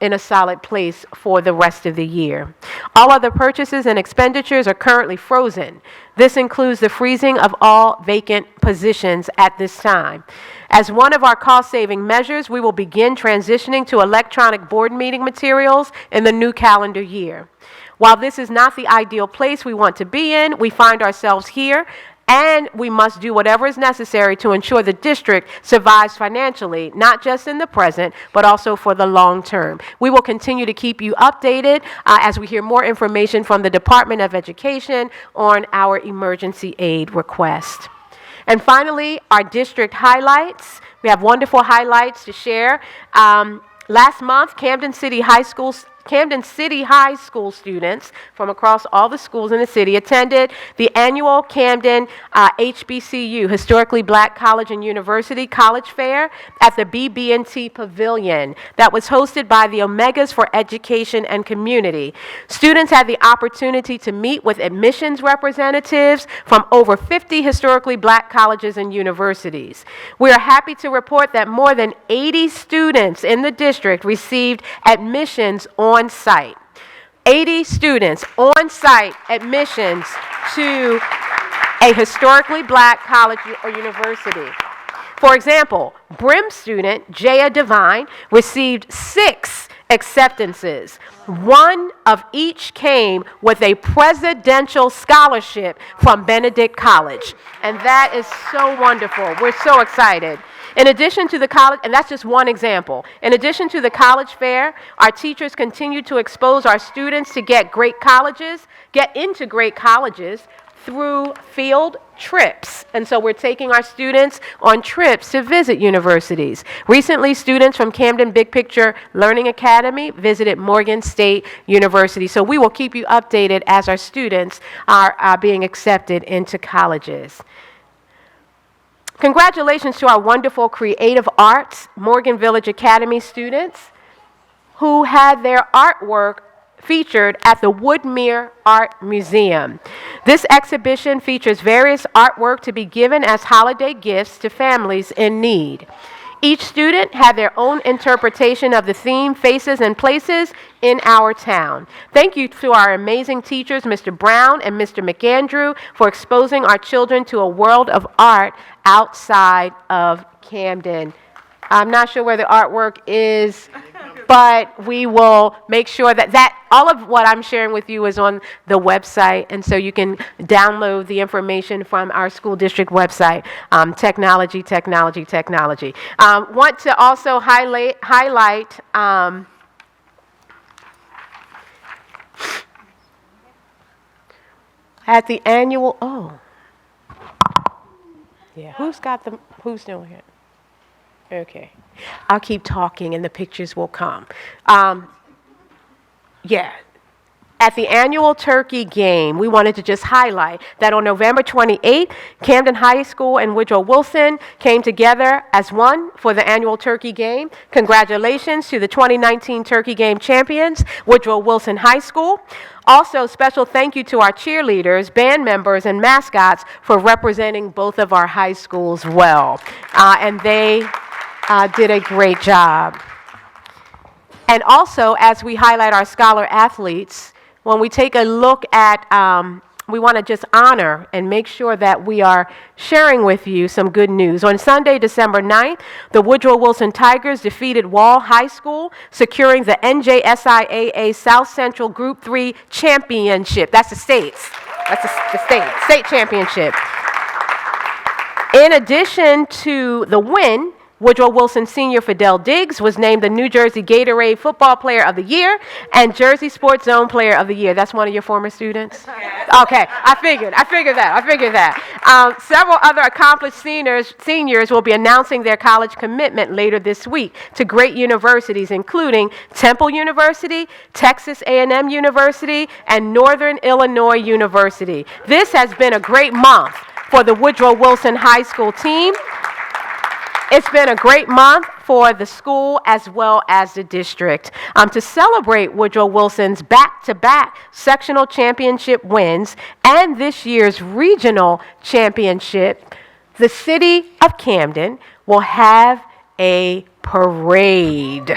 in a solid place for the rest of the year. All other purchases and expenditures are currently frozen. This includes the freezing of all vacant positions at this time. As one of our cost-saving measures, we will begin transitioning to electronic board meeting materials in the new calendar year. While this is not the ideal place we want to be in, we find ourselves here, and we must do whatever is necessary to ensure the district survives financially, not just in the present, but also for the long term. We will continue to keep you updated as we hear more information from the Department of Education on our emergency aid request. And finally, our district highlights. We have wonderful highlights to share. Last month, Camden City High School students from across all the schools in the city attended the annual Camden HBCU, Historically Black College and University College Fair at the BB&T Pavilion that was hosted by the Omegas for Education and Community. Students had the opportunity to meet with admissions representatives from over 50 historically black colleges and universities. We are happy to report that more than 80 students in the district received admissions on site. 80 students on site admissions to a historically black college or university. For example, Brim student Jaya Devine received 6 acceptances. One of each came with a presidential scholarship from Benedict College. And that is so wonderful. We're so excited. In addition to the college, and that's just one example, in addition to the college fair, our teachers continue to expose our students to get into great colleges through field trips. And so we're taking our students on trips to visit universities. Recently, students from Camden Big Picture Learning Academy visited Morgan State University. So we will keep you updated as our students are being accepted into colleges. Congratulations to our wonderful creative arts Morgan Village Academy students who had their artwork featured at the Woodmere Art Museum. This exhibition features various artwork to be given as holiday gifts to families in need. Each student had their own interpretation of the theme, Faces and Places in Our Town. Thank you to our amazing teachers, Mr. Brown and Mr. McAndrew, for exposing our children to a world of art outside of Camden. I'm not sure where the artwork is, but we will make sure that all of what I'm sharing with you is on the website, and so you can download the information from our school district website. Technology. Want to also highlight at the annual, who's doing it? Okay. I'll keep talking and the pictures will come. At the annual turkey game, we wanted to just highlight that on November 28th, Camden High School and Woodrow Wilson came together as one for the annual turkey game. Congratulations to the 2019 turkey game champions, Woodrow Wilson High School. Also, special thank you to our cheerleaders, band members, and mascots for representing both of our high schools well. And they did a great job. And also, as we highlight our scholar athletes, when we take a look at, we want to just honor and make sure that we are sharing with you some good news. On Sunday, December 9th, the Woodrow Wilson Tigers defeated Wall High School, securing the NJSIAA South Central Group 3 championship. That's the states. That's the state championship. In addition to the win, Woodrow Wilson senior Fidel Diggs was named the New Jersey Gatorade Football Player of the Year and Jersey Sports Zone Player of the Year. That's one of your former students? Okay, I figured that. Several other accomplished seniors will be announcing their college commitment later this week to great universities, including Temple University, Texas A&M University, and Northern Illinois University. This has been a great month for the Woodrow Wilson High School team. It's been a great month for the school as well as the district. To celebrate Woodrow Wilson's back-to-back sectional championship wins and this year's regional championship, the city of Camden will have a parade.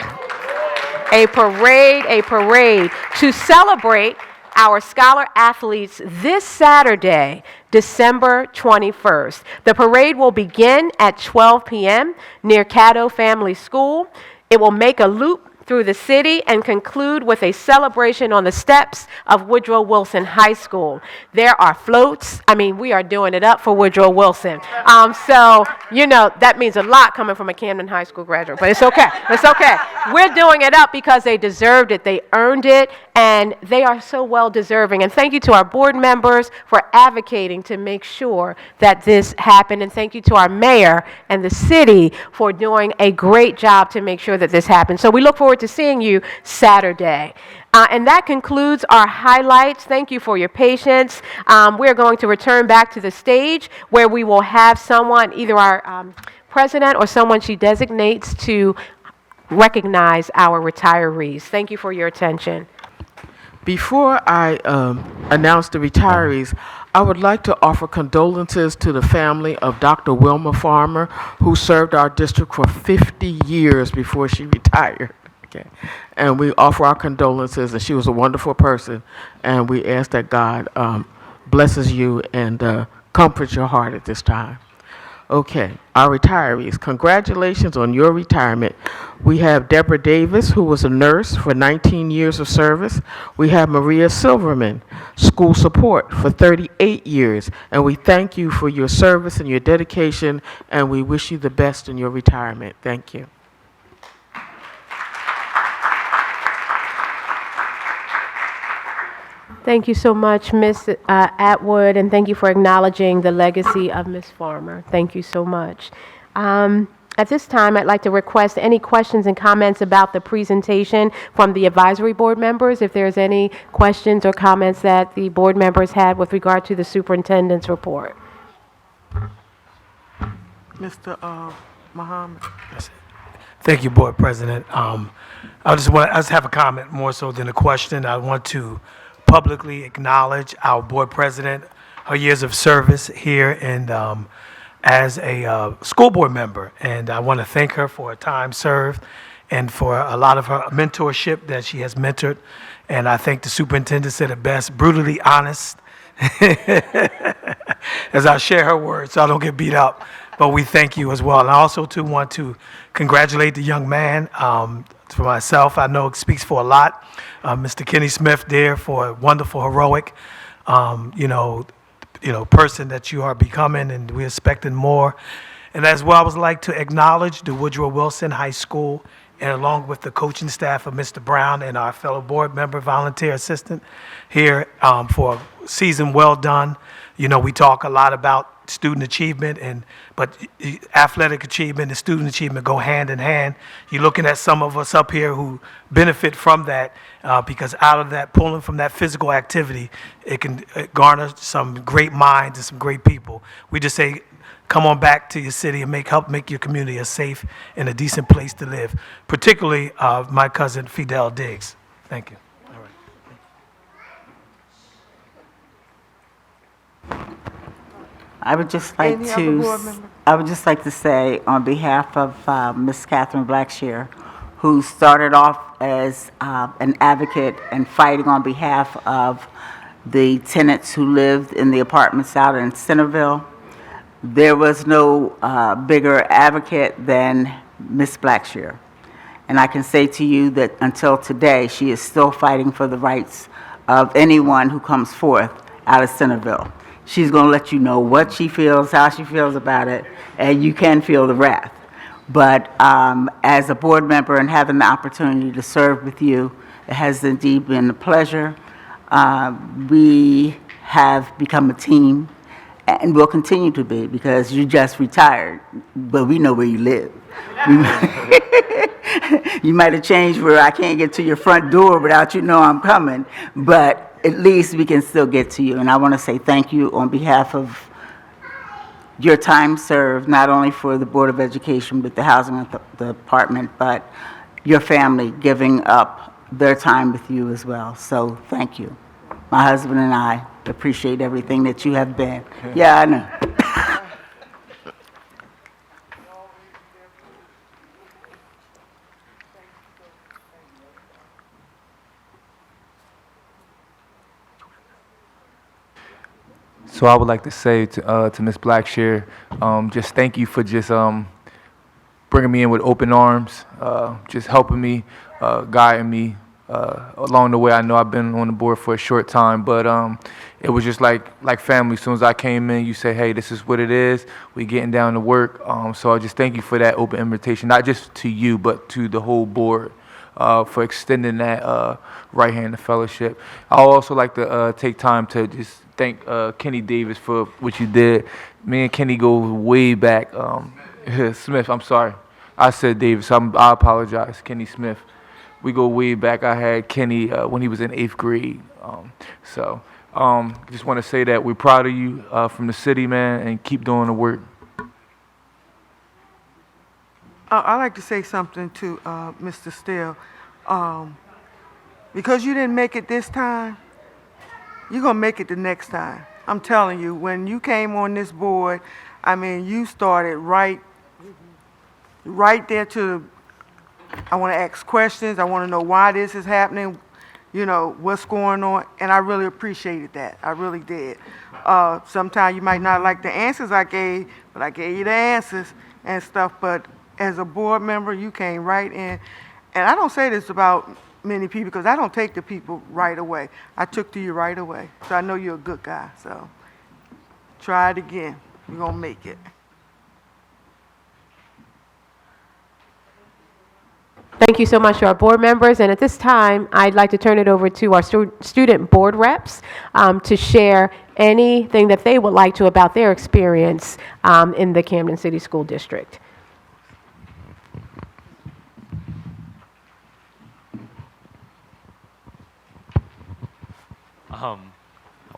A parade to celebrate our scholar athletes this Saturday, December 21st. The parade will begin at 12 p.m. near Caddo Family School. It will make a loop through the city and conclude with a celebration on the steps of Woodrow Wilson High School. There are floats. I mean, we are doing it up for Woodrow Wilson. So, you know, that means a lot coming from a Camden High School graduate, but it's okay. It's okay. We're doing it up because they deserved it. They earned it, and they are so well deserving. And thank you to our board members for advocating to make sure that this happened. And thank you to our mayor and the city for doing a great job to make sure that this happened. So we look forward to seeing you Saturday. And that concludes our highlights. Thank you for your patience. We're going to return back to the stage where we will have someone, either our president or someone she designates, to recognize our retirees. Thank you for your attention. Before I announce the retirees, I would like to offer condolences to the family of Dr. Wilma Farmer, who served our district for 50 years before she retired. Okay. And we offer our condolences, and she was a wonderful person, and we ask that God blesses you and comforts your heart at this time. Okay, our retirees, congratulations on your retirement. We have Deborah Davis, who was a nurse for 19 years of service. We have Maria Silverman, school support for 38 years. And we thank you for your service and your dedication, and we wish you the best in your retirement. Thank you. Thank you so much, Ms. Atwood, and thank you for acknowledging the legacy of Ms. Farmer. Thank you so much. At this time, I'd like to request any questions and comments about the presentation from the advisory board members. If there's any questions or comments that the board members had with regard to the superintendent's report. Mr. Muhammad. Thank you, Board President. I just have a comment more so than a question. I want to publicly acknowledge our Board President, her years of service here and as a school board member. And I want to thank her for her time served and for a lot of her mentorship that she has mentored. And I think the superintendent said it best, brutally honest, as I share her words so I don't get beat up. But we thank you as well. And I also, too, want to congratulate the young man. For myself, I know it speaks for a lot. Mr. Kenny Smith there for a wonderful, heroic, person that you are becoming, and we're expecting more. And as well, I would like to acknowledge the Woodrow Wilson High School, and along with the coaching staff of Mr. Brown and our fellow board member, volunteer assistant here for a season well done. You know, we talk a lot about student achievement, but athletic achievement and student achievement go hand in hand. You're looking at some of us up here who benefit from that because out of that, pulling from that physical activity, it can garner some great minds and some great people. We just say, come on back to your city and help make your community a safe and a decent place to live, particularly my cousin Fidel Diggs. Thank you. I would just like Any other board member? I would just like to say on behalf of Ms. Catherine Blackshear, who started off as an advocate and fighting on behalf of the tenants who lived in the apartments out in Centerville, there was no bigger advocate than Ms. Blackshear. And I can say to you that until today, she is still fighting for the rights of anyone who comes forth out of Centerville. She's going to let you know what she feels, how she feels about it, and you can feel the wrath. But as a board member and having the opportunity to serve with you, it has indeed been a pleasure. We have become a team, and will continue to be, because you just retired, but we know where you live. You might have changed where I can't get to your front door without you know I'm coming, but at least we can still get to you. And I want to say thank you on behalf of your time served, not only for the Board of Education with the Housing Department, but your family giving up their time with you as well. So thank you. My husband and I appreciate everything that you have been. Yeah, I know. So I would like to say to Ms. Blackshear, just thank you for just bringing me in with open arms, just helping me, guiding me along the way. I know I've been on the board for a short time, but it was just like family. As soon as I came in, you say, hey, this is what it is. We getting down to work. So I just thank you for that open invitation, not just to you, but to the whole board. For extending that right hand of fellowship. I would also like to take time to just thank Kenny Davis for what you did. Me and Kenny go way back. Smith, I'm sorry. I said Davis. I apologize. Kenny Smith. We go way back. I had Kenny when he was in 8th grade. Just want to say that we're proud of you from the city, man, and keep doing the work. I'd like to say something to Mr. Steele. Because you didn't make it this time, you're going to make it the next time. I'm telling you, when you came on this board, I mean, you started right there to, I want to ask questions. I want to know why this is happening. you know, what's going on, and I really appreciated that. I really did. Sometimes you might not like the answers I gave, but I gave you the answers and stuff. But as a board member, you came right in. And I don't say this about many people because I don't take the people right away. I took to you right away. So I know you're a good guy. So try it again. You're going to make it. Thank you so much to our board members. And at this time, I'd like to turn it over to our student board reps to share anything that they would like to about their experience in the Camden City School District.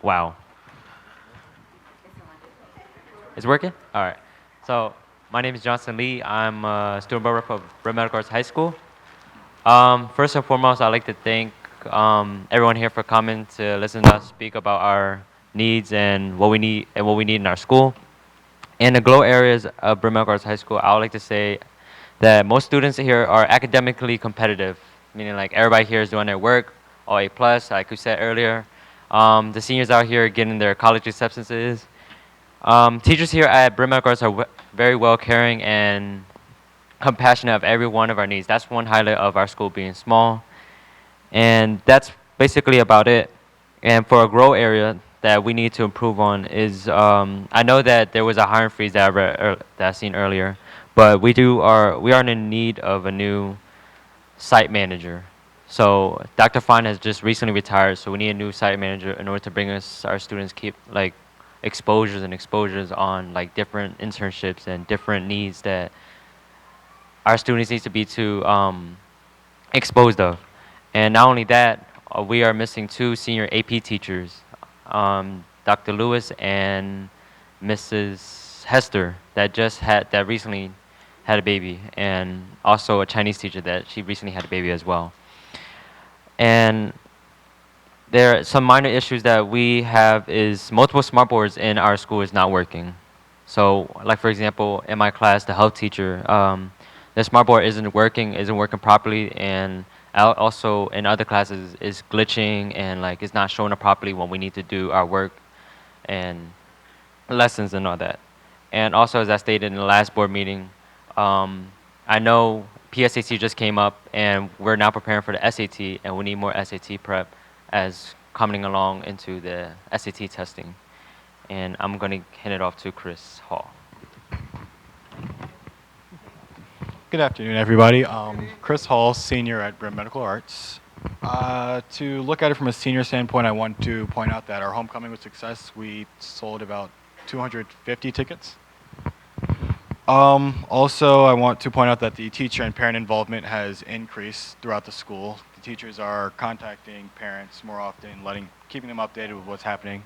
Wow. It's working? All right. So my name is Johnson Lee. I'm a student board rep of Bryn Mawr Arts High School. First and foremost, I'd like to thank everyone here for coming to listen to us speak about our needs and what we need in our school. In the GLOW areas of Bryn Mawr Arts High School, I would like to say that most students here are academically competitive, meaning like everybody here is doing their work, all A+, like we said earlier. The seniors out here are getting their college acceptances. Teachers here at Bryn Mawr Arts are very well caring and compassionate of every one of our needs. That's one highlight of our school being small. And that's basically about it. And for a GROW area that we need to improve on is, I know that there was a hiring freeze that I seen earlier, but we are in need of a new site manager. So Dr. Fine has just recently retired, so we need a new site manager in order to bring us our students keep like exposures on like different internships and different needs that our students need to be exposed of. And not only that, we are missing 2 senior AP teachers, Dr. Lewis and Mrs. Hester, that recently had a baby, and also a Chinese teacher that she recently had a baby as well. And there are some minor issues that we have is multiple smart boards in our school is not working. So like for example, in my class, the health teacher, the smart board isn't working properly, and also in other classes is glitching and like it's not showing up properly when we need to do our work and lessons and all that. And also, as I stated in the last board meeting, I know PSAT just came up and we're now preparing for the SAT, and we need more SAT prep as coming along into the SAT testing. And I'm going to hand it off to Chris Hall. Good afternoon, everybody. Chris Hall, senior at Bryn Medical Arts. To look at it from a senior standpoint, I want to point out that our homecoming was a success. We sold about 250 tickets. Also, I want to point out that the teacher and parent involvement has increased throughout the school. The teachers are contacting parents more often, keeping them updated with what's happening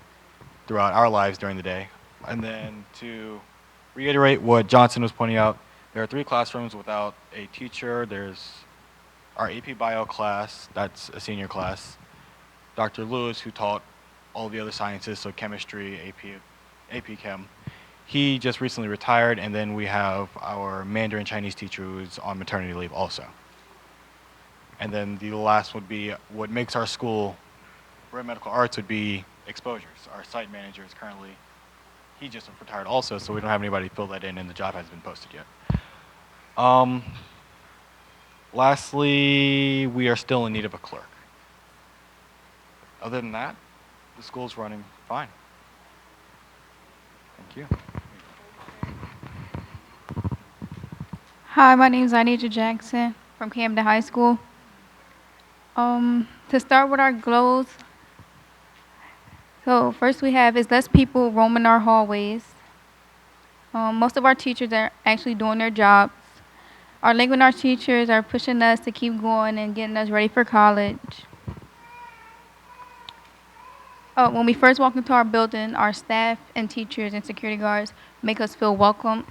throughout our lives during the day. And then to reiterate what Johnson was pointing out, there are 3 classrooms without a teacher. There's our AP Bio class, that's a senior class. Dr. Lewis, who taught all the other sciences, so chemistry, AP Chem. He just recently retired, and then we have our Mandarin Chinese teacher who's on maternity leave also. And then the last would be what makes our school, Bryn Medical Arts, would be exposures. Our site manager is currently, he just retired also, so we don't have anybody to fill that in, and the job hasn't been posted yet. Lastly, we are still in need of a clerk. Other than that, the school's running fine. Thank you. Hi, my name is Anija Jackson from Camden High School. To start with our goals, so first we have is less people roaming our hallways. Most of our teachers are actually doing their jobs. Our language arts teachers are pushing us to keep going and getting us ready for college. When we first walk into our building, our staff and teachers and security guards make us feel welcome.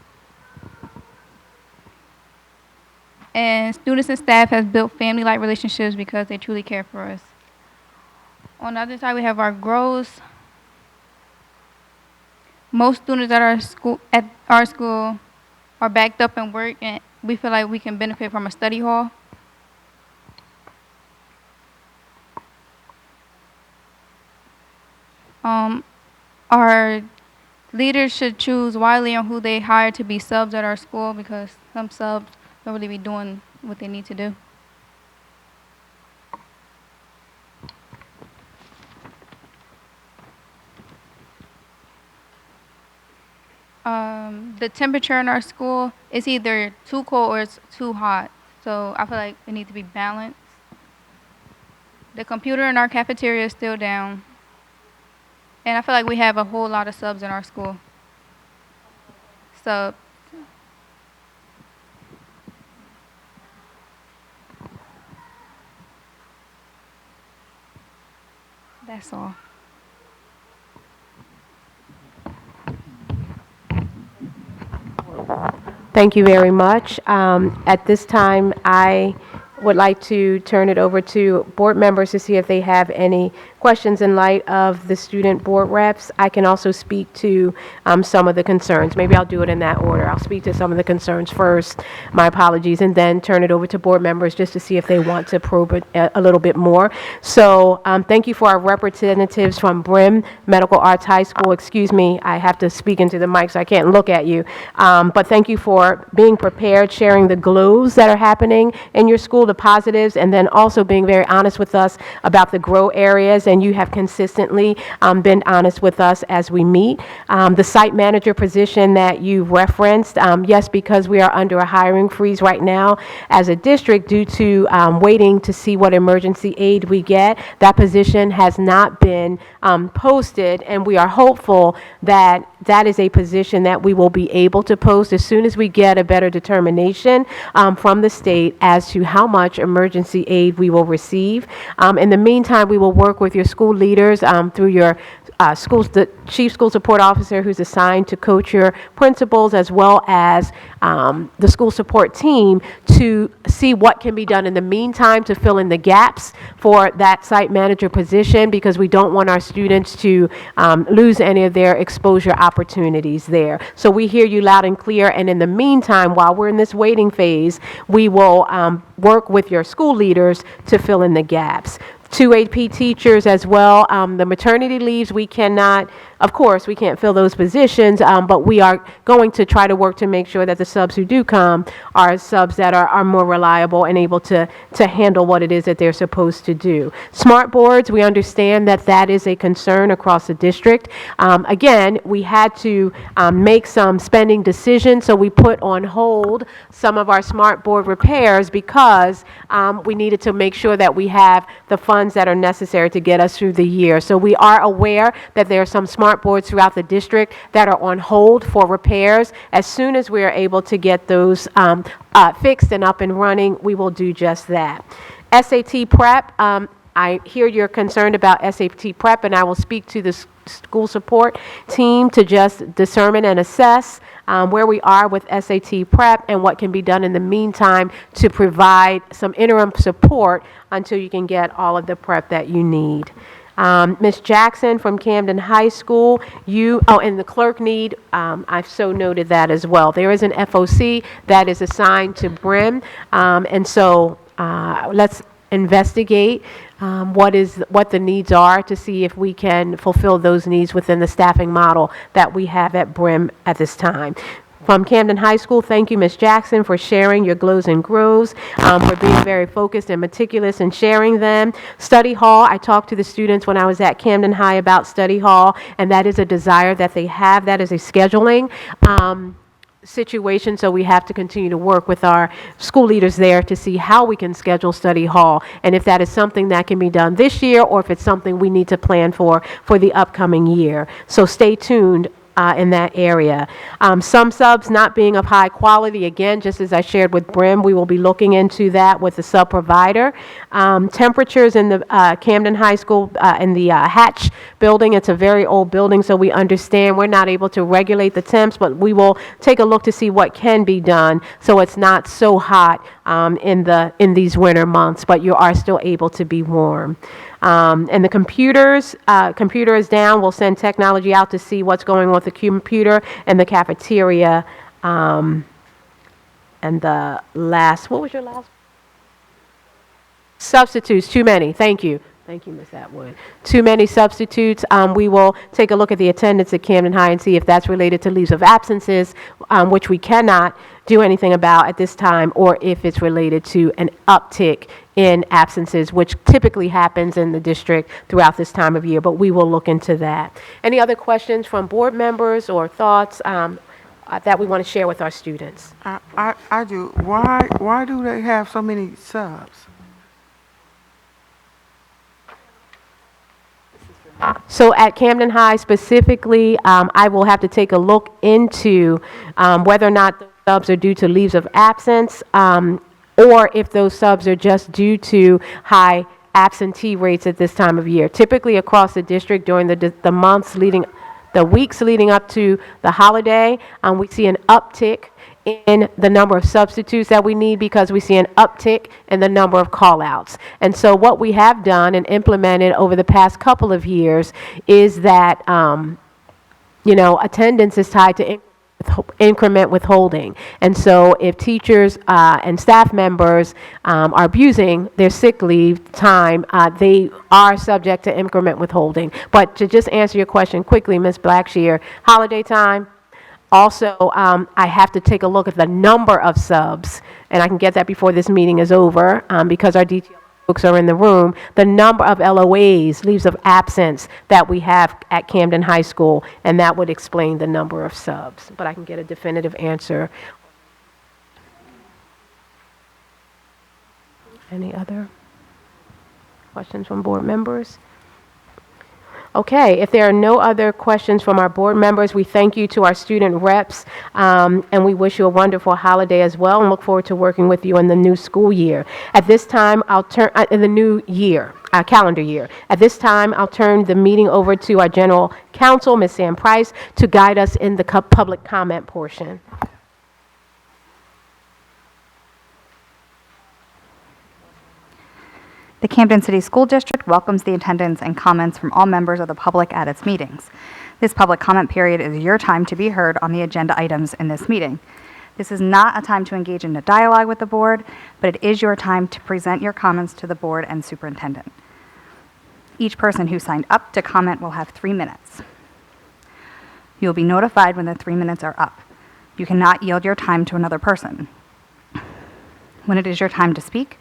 And students and staff have built family-like relationships because they truly care for us. On the other side, we have our growth. Most students at our school are backed up in work, and we feel like we can benefit from a study hall. Our leaders should choose wisely on who they hire to be subs at our school because some subs don't really be doing what they need to do. The temperature in our school is either too cold or it's too hot. So I feel like it needs to be balanced. The computer in our cafeteria is still down. And I feel like we have a whole lot of subs in our school. So that's all. Thank you very much. At this time, I would like to turn it over to board members to see if they have any questions in light of the student board reps. I can also speak to some of the concerns. Maybe I'll do it in that order. I'll speak to some of the concerns first, my apologies, and then turn it over to board members just to see if they want to probe it a little bit more. So thank you for our representatives from Brim Medical Arts High School. Excuse me, I have to speak into the mic so I can't look at you. But thank you for being prepared, sharing the glows that are happening in your school, the positives, and then also being very honest with us about the grow areas, and you have consistently been honest with us as we meet. The site manager position that you referenced, yes, because we are under a hiring freeze right now as a district due to waiting to see what emergency aid we get, that position has not been posted, and we are hopeful that that is a position that we will be able to post as soon as we get a better determination from the state as to how much emergency aid we will receive. In the meantime, we will work with your school leaders through your the chief school support officer who's assigned to coach your principals as well as the school support team to see what can be done in the meantime to fill in the gaps for that site manager position, because we don't want our students to lose any of their exposure opportunities there. So we hear you loud and clear, and in the meantime, while we're in this waiting phase, we will work with your school leaders to fill in the gaps. 2 AP teachers as well. The maternity leaves, we cannot, of course, we can't fill those positions, but we are going to try to work to make sure that the subs who do come are subs that are more reliable and able to handle what it is that they're supposed to do. Smart boards, we understand that that is a concern across the district. Again, we had to make some spending decisions, so we put on hold some of our smart board repairs because we needed to make sure that we have the funds that are necessary to get us through the year. So we are aware that there are some smart boards throughout the district that are on hold for repairs. As soon as we are able to get those fixed and up and running, we will do just that. SAT prep, I hear you're concerned about SAT prep, and I will speak to the school support team to just determine and assess where we are with SAT prep and what can be done in the meantime to provide some interim support until you can get all of the prep that you need. Ms. Jackson from Camden High School, and the clerk need, I've so noted that as well. There is an FOC that is assigned to Brim, and so let's investigate what the needs are to see if we can fulfill those needs within the staffing model that we have at Brim at this time. From Camden High School, thank you, Ms. Jackson, for sharing your glows and grows, for being very focused and meticulous in sharing them. Study hall, I talked to the students when I was at Camden High about study hall, and that is a desire that they have. That is a scheduling situation, so we have to continue to work with our school leaders there to see how we can schedule study hall, and if that is something that can be done this year or if it's something we need to plan for the upcoming year. So stay tuned in that area. Some subs not being of high quality, again, just as I shared with Brim, we will be looking into that with the sub provider. Temperatures in the Camden High School, in the Hatch building, it's a very old building, so we understand we're not able to regulate the temps, but we will take a look to see what can be done so it's not so hot in these winter months, but you are still able to be warm. And the computer is down. We'll send technology out to see what's going on with the computer and the cafeteria. And the last, what was your last? Substitutes, too many. Thank you. Thank you, Ms. Atwood. Too many substitutes. We will take a look at the attendance at Camden High and see if that's related to leaves of absences, which we cannot do anything about at this time, or if it's related to an uptick in absences, which typically happens in the district throughout this time of year, but we will look into that. Any other questions from board members or thoughts that we want to share with our students? I do. Why do they have so many subs? So at Camden High specifically, I will have to take a look into whether or not the subs are due to leaves of absence, or if those subs are just due to high absentee rates at this time of year. Typically across the district during the weeks leading up to the holiday, we see an uptick in the number of substitutes that we need because we see an uptick in the number of call-outs. And so what we have done and implemented over the past couple of years is that, attendance is tied to increment withholding. And so if teachers and staff members are abusing their sick leave time, they are subject to increment withholding. But to just answer your question quickly, Ms. Blackshear, holiday time, also, I have to take a look at the number of subs, and I can get that before this meeting is over because our DTL folks are in the room, the number of LOAs, leaves of absence, that we have at Camden High School, and that would explain the number of subs. But I can get a definitive answer. Any other questions from board members? Okay, if there are no other questions from our board members, we thank you to our student reps, and we wish you a wonderful holiday as well, and look forward to working with you in the new school year. At this time, I'll turn, in the new year, calendar year. At this time, I'll turn the meeting over to our general counsel, Ms. Sam Price, to guide us in the public comment portion. The Camden City School District welcomes the attendance and comments from all members of the public at its meetings. This public comment period is your time to be heard on the agenda items in this meeting. This is not a time to engage in a dialogue with the board, but it is your time to present your comments to the board and superintendent. Each person who signed up to comment will have 3 minutes. You'll be notified when the 3 minutes are up. You cannot yield your time to another person. When it is your time to speak,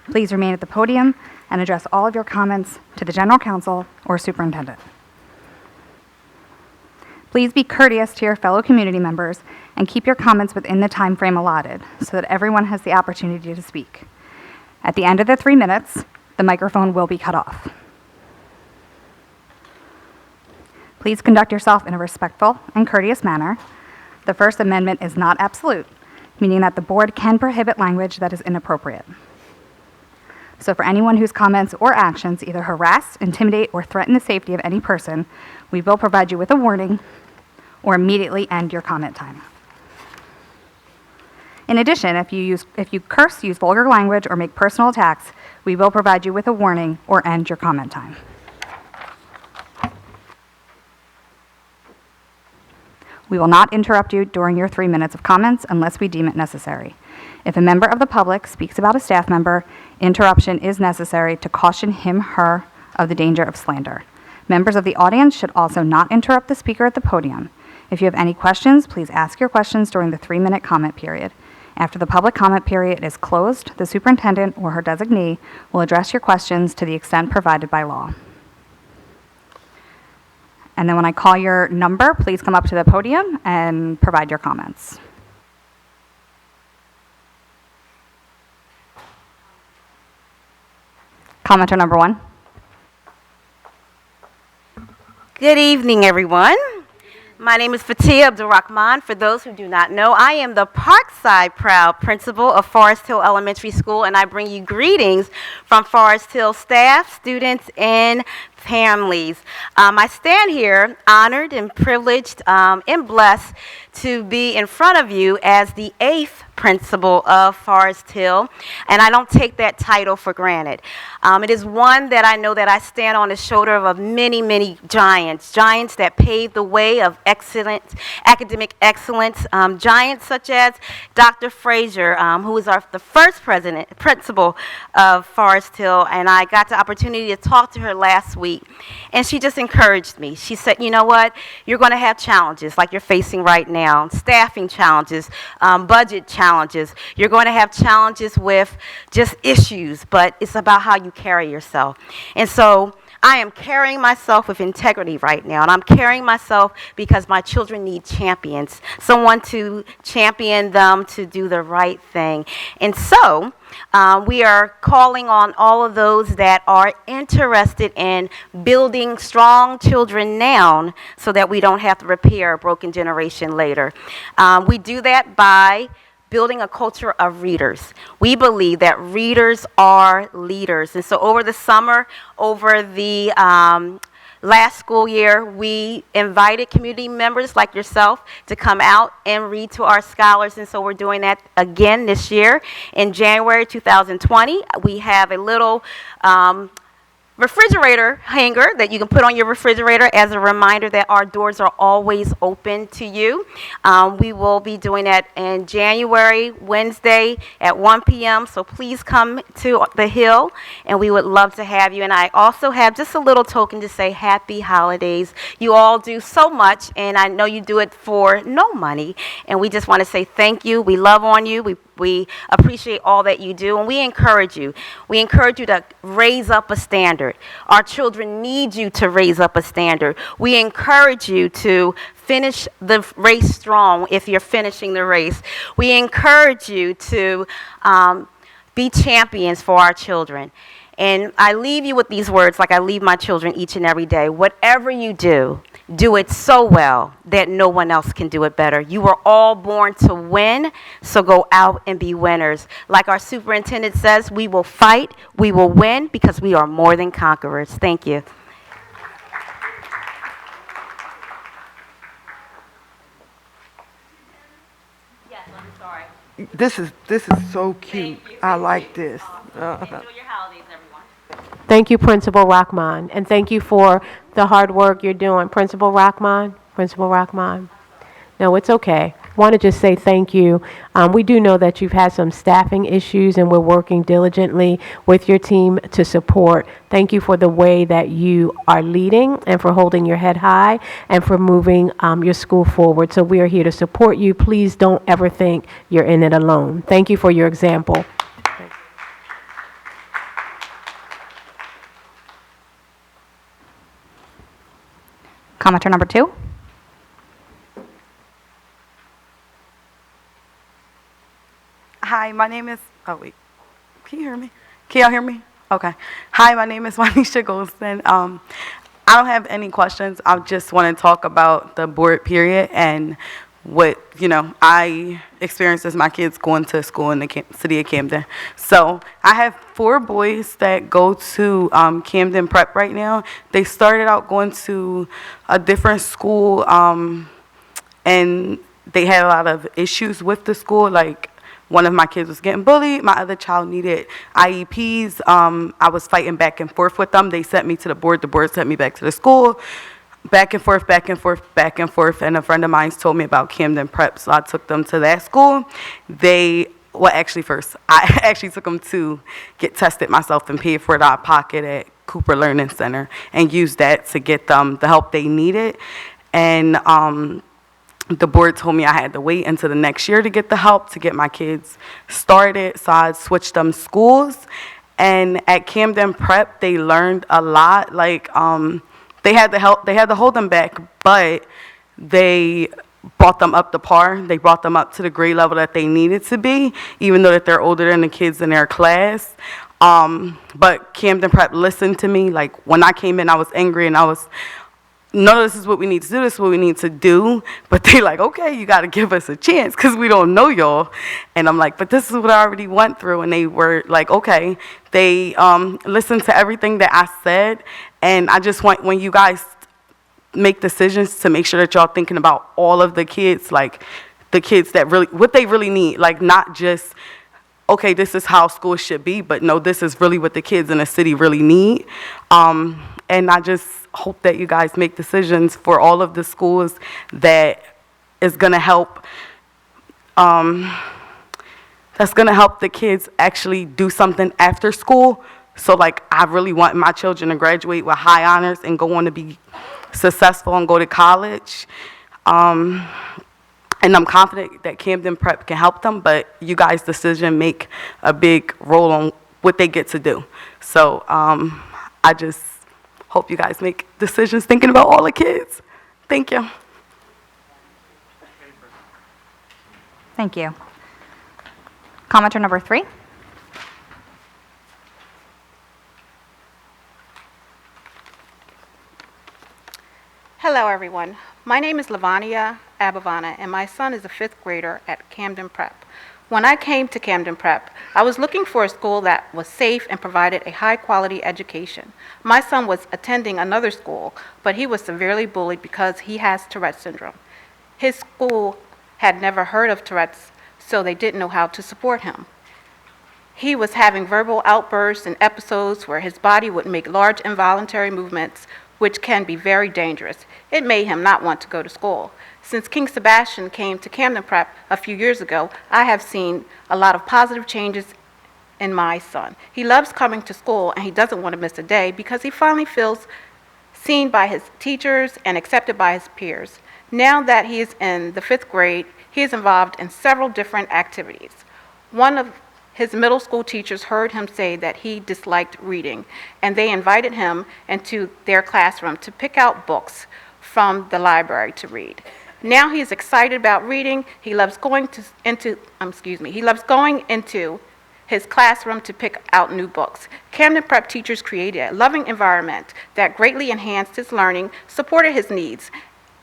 please remain at the podium and address all of your comments to the general counsel or superintendent. Please be courteous to your fellow community members and keep your comments within the time frame allotted so that everyone has the opportunity to speak. At the end of the 3 minutes, the microphone will be cut off. Please conduct yourself in a respectful and courteous manner. The First Amendment is not absolute, meaning that the board can prohibit language that is inappropriate. So for anyone whose comments or actions either harass, intimidate, or threaten the safety of any person, we will provide you with a warning or immediately end your comment time. In addition, if you curse, use vulgar language, or make personal attacks, we will provide you with a warning or end your comment time. We will not interrupt you during your 3 minutes of comments unless we deem it necessary. If a member of the public speaks about a staff member, interruption is necessary to caution him/her of the danger of slander. Members of the audience should also not interrupt the speaker at the podium. If you have any questions, please ask your questions during the 3-minute comment period. After the public comment period is closed, the superintendent or her designee will address your questions to the extent provided by law. And then when I call your number, please come up to the podium and provide your comments. Commenter number 1. Good evening, everyone. My name is Fatia Abdulrahman. For those who do not know, I am the Parkside Proud Principal of Forest Hill Elementary School, and I bring you greetings from Forest Hill staff, students, and families. I stand here honored and privileged and blessed to be in front of you as the 8th principal of Forest Hill, and I don't take that title for granted. It is one that I know that I stand on the shoulder of many, many giants that paved the way of excellent academic excellence, giants such as Dr. Frazier, who was the first principal of Forest Hill, and I got the opportunity to talk to her last week, and she just encouraged me. She said, you know what, you're going to have challenges like you're facing right now, staffing challenges, budget challenges. You're going to have challenges with just issues, but it's about how you carry yourself. And so I am carrying myself with integrity right now, and I'm carrying myself because my children need champions, someone to champion them to do the right thing. And so we are calling on all of those that are interested in building strong children now so that we don't have to repair a broken generation later. We do that by building a culture of readers. We believe that readers are leaders. And so over the summer, over the last school year, we invited community members like yourself to come out and read to our scholars. And so we're doing that again this year. In January 2020, we have a little refrigerator hanger that you can put on your refrigerator as a reminder that our doors are always open to you. We will be doing that in January, Wednesday at 1 p.m. So please come to the Hill, and we would love to have you. And I also have just a little token to say happy holidays. You all do so much, and I know you do it for no money. And we just want to say thank you. We love on you. We appreciate all that you do, and we encourage you. We encourage you to raise up a standard. Our children need you to raise up a standard. We encourage you to finish the race strong if you're finishing the race. We encourage you to be champions for our children. And I leave you with these words like I leave my children each and every day. Whatever you do, do it so well that no one else can do it better. You were all born to win, so go out and be winners. Like our superintendent says, we will fight, we will win, because we are more than conquerors. Thank you. Yes, I'm sorry. This is so cute. I like this. Enjoy your holidays, everyone. Thank you, Principal Rahman, and thank you for the hard work you're doing. Principal Rahman, Principal Rahman. No, it's okay. I want to just say thank you. We do know that you've had some staffing issues, and we're working diligently with your team to support. Thank you for the way that you are leading and for holding your head high and for moving your school forward. So we are here to support you. Please don't ever think you're in it alone. Thank you for your example. Commenter number 2. Hi, my name is, oh wait, can you hear me? Can y'all hear me? Okay. Hi, my name is Wanisha Goldston. I don't have any questions. I just want to talk about the board period and what, I experienced as my kids going to school in the city of Camden. So I have 4 boys that go to Camden Prep right now. They started out going to a different school, and they had a lot of issues with the school. Like, one of my kids was getting bullied. My other child needed IEPs. I was fighting back and forth with them. They sent me to the board. The board sent me back to the school. Back and forth, back and forth, back and forth. And a friend of mine told me about Camden Prep, so I took them to that school. First, I actually took them to get tested myself and paid for it out of pocket at Cooper Learning Center and used that to get them the help they needed. And the board told me I had to wait until the next year to get the help to get my kids started, so I switched them schools. And at Camden Prep, they learned a lot. Like, they had to hold them back, but they brought them up to par. They brought them up to the grade level that they needed to be, even though that they're older than the kids in their class. But Camden Prep listened to me. Like, when I came in, I was angry, and I was no, this is what we need to do, this is what we need to do. But they like, okay, you got to give us a chance because we don't know y'all. And I'm like, but this is what I already went through. And they were like, okay. They listened to everything that I said. And I just want, when you guys make decisions, to make sure that y'all thinking about all of the kids, like the kids that really, what they really need. Like not just, okay, this is how school should be, but no, this is really what the kids in the city really need. And I just hope that you guys make decisions for all of the schools that is going to help, that's going to help the kids actually do something after school. So like, I really want my children to graduate with high honors and go on to be successful and go to college. And I'm confident that Camden Prep can help them, but you guys' decision make a big role on what they get to do. So I just hope you guys make decisions thinking about all the kids. Thank you. Thank you. Commenter number 3. Hello, everyone. My name is Lavania Abavana, and my son is a 5th grader at Camden Prep. When I came to Camden Prep, I was looking for a school that was safe and provided a high-quality education. My son was attending another school, but he was severely bullied because he has Tourette's syndrome. His school had never heard of Tourette's, so they didn't know how to support him. He was having verbal outbursts and episodes where his body would make large involuntary movements, which can be very dangerous. It made him not want to go to school. Since King Sebastian came to Camden Prep a few years ago, I have seen a lot of positive changes in my son. He loves coming to school and he doesn't want to miss a day because he finally feels seen by his teachers and accepted by his peers. Now that he is in the 5th grade, he is involved in several different activities. One of his middle school teachers heard him say that he disliked reading, and they invited him into their classroom to pick out books from the library to read. Now he is excited about reading. He loves going into his classroom to pick out new books. Camden Prep teachers created a loving environment that greatly enhanced his learning, supported his needs,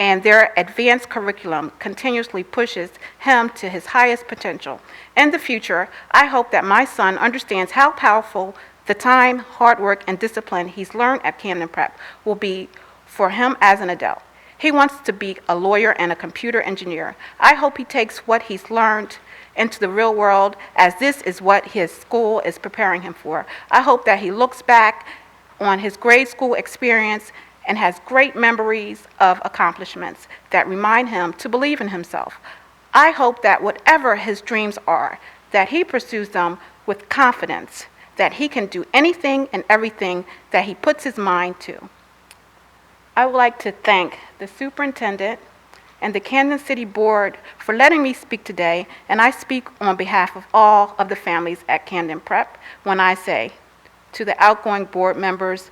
and their advanced curriculum continuously pushes him to his highest potential. In the future, I hope that my son understands how powerful the time, hard work, and discipline he's learned at Camden Prep will be for him as an adult. He wants to be a lawyer and a computer engineer. I hope he takes what he's learned into the real world, as this is what his school is preparing him for. I hope that he looks back on his grade school experience and has great memories of accomplishments that remind him to believe in himself. I hope that whatever his dreams are, that he pursues them with confidence, that he can do anything and everything that he puts his mind to. I would like to thank the superintendent and the Camden City Board for letting me speak today, and I speak on behalf of all of the families at Camden Prep when I say to the outgoing board members,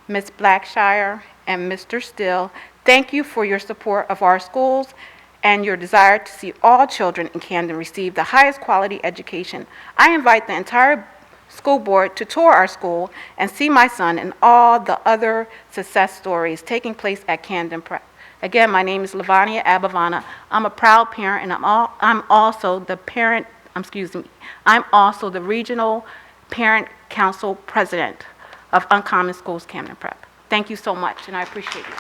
Ms. Blackshire and Mr. Still, thank you for your support of our schools and your desire to see all children in Camden receive the highest quality education. I invite the entire school board to tour our school and see my son and all the other success stories taking place at Camden Prep. Again, my name is Lavania Abavana. I'm a proud parent, and I'm also the regional parent council president of Uncommon Schools Camden Prep. Thank you so much, and I appreciate you.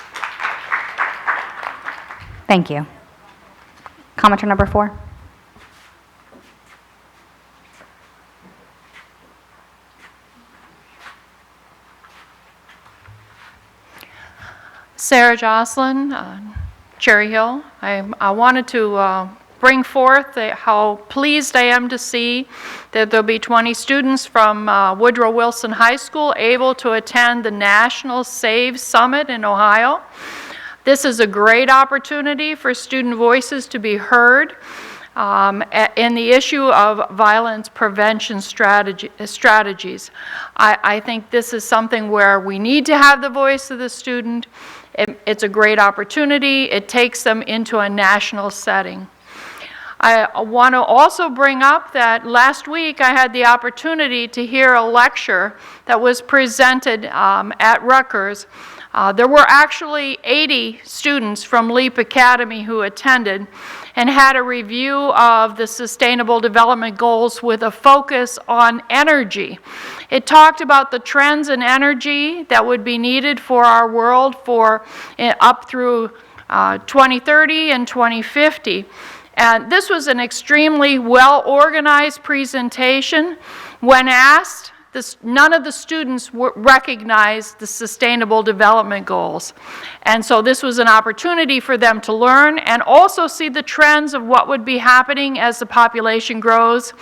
Thank you. Commenter number 4. Sarah Jocelyn, Cherry Hill. I wanted to bring forth how pleased I am to see that there'll be 20 students from Woodrow Wilson High School able to attend the National SAVE Summit in Ohio. This is a great opportunity for student voices to be heard in the issue of violence prevention strategies. I think this is something where we need to have the voice of the student. It's a great opportunity. It takes them into a national setting. I want to also bring up that last week I had the opportunity to hear a lecture that was presented at Rutgers There were actually 80 students from LEAP Academy who attended and had a review of the Sustainable Development Goals with a focus on energy. It talked about the trends in energy that would be needed for our world for up through 2030 and 2050. And this was an extremely well-organized presentation. When asked, none of the students recognized the Sustainable Development Goals. And so this was an opportunity for them to learn and also see the trends of what would be happening as the population grows.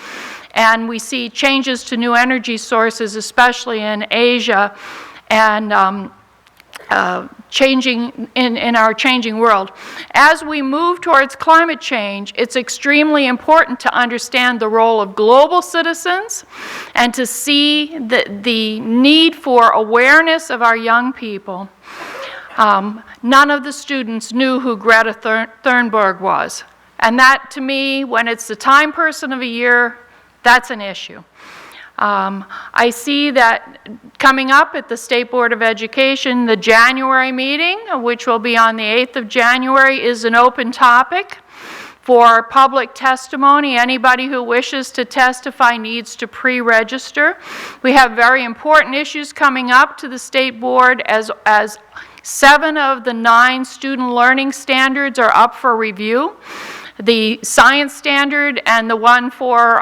And we see changes to new energy sources, especially in Asia, and changing in our changing world. As we move towards climate change, it's extremely important to understand the role of global citizens and to see the need for awareness of our young people. None of the students knew who Greta Thunberg was. And that, to me, when it's the Time Person of the Year, that's an issue. I see that coming up at the State Board of Education, the January meeting, which will be on the 8th of January, is an open topic for public testimony. Anybody who wishes to testify needs to pre-register. We have very important issues coming up to the State Board as 7 of the 9 student learning standards are up for review. The science standard and the one for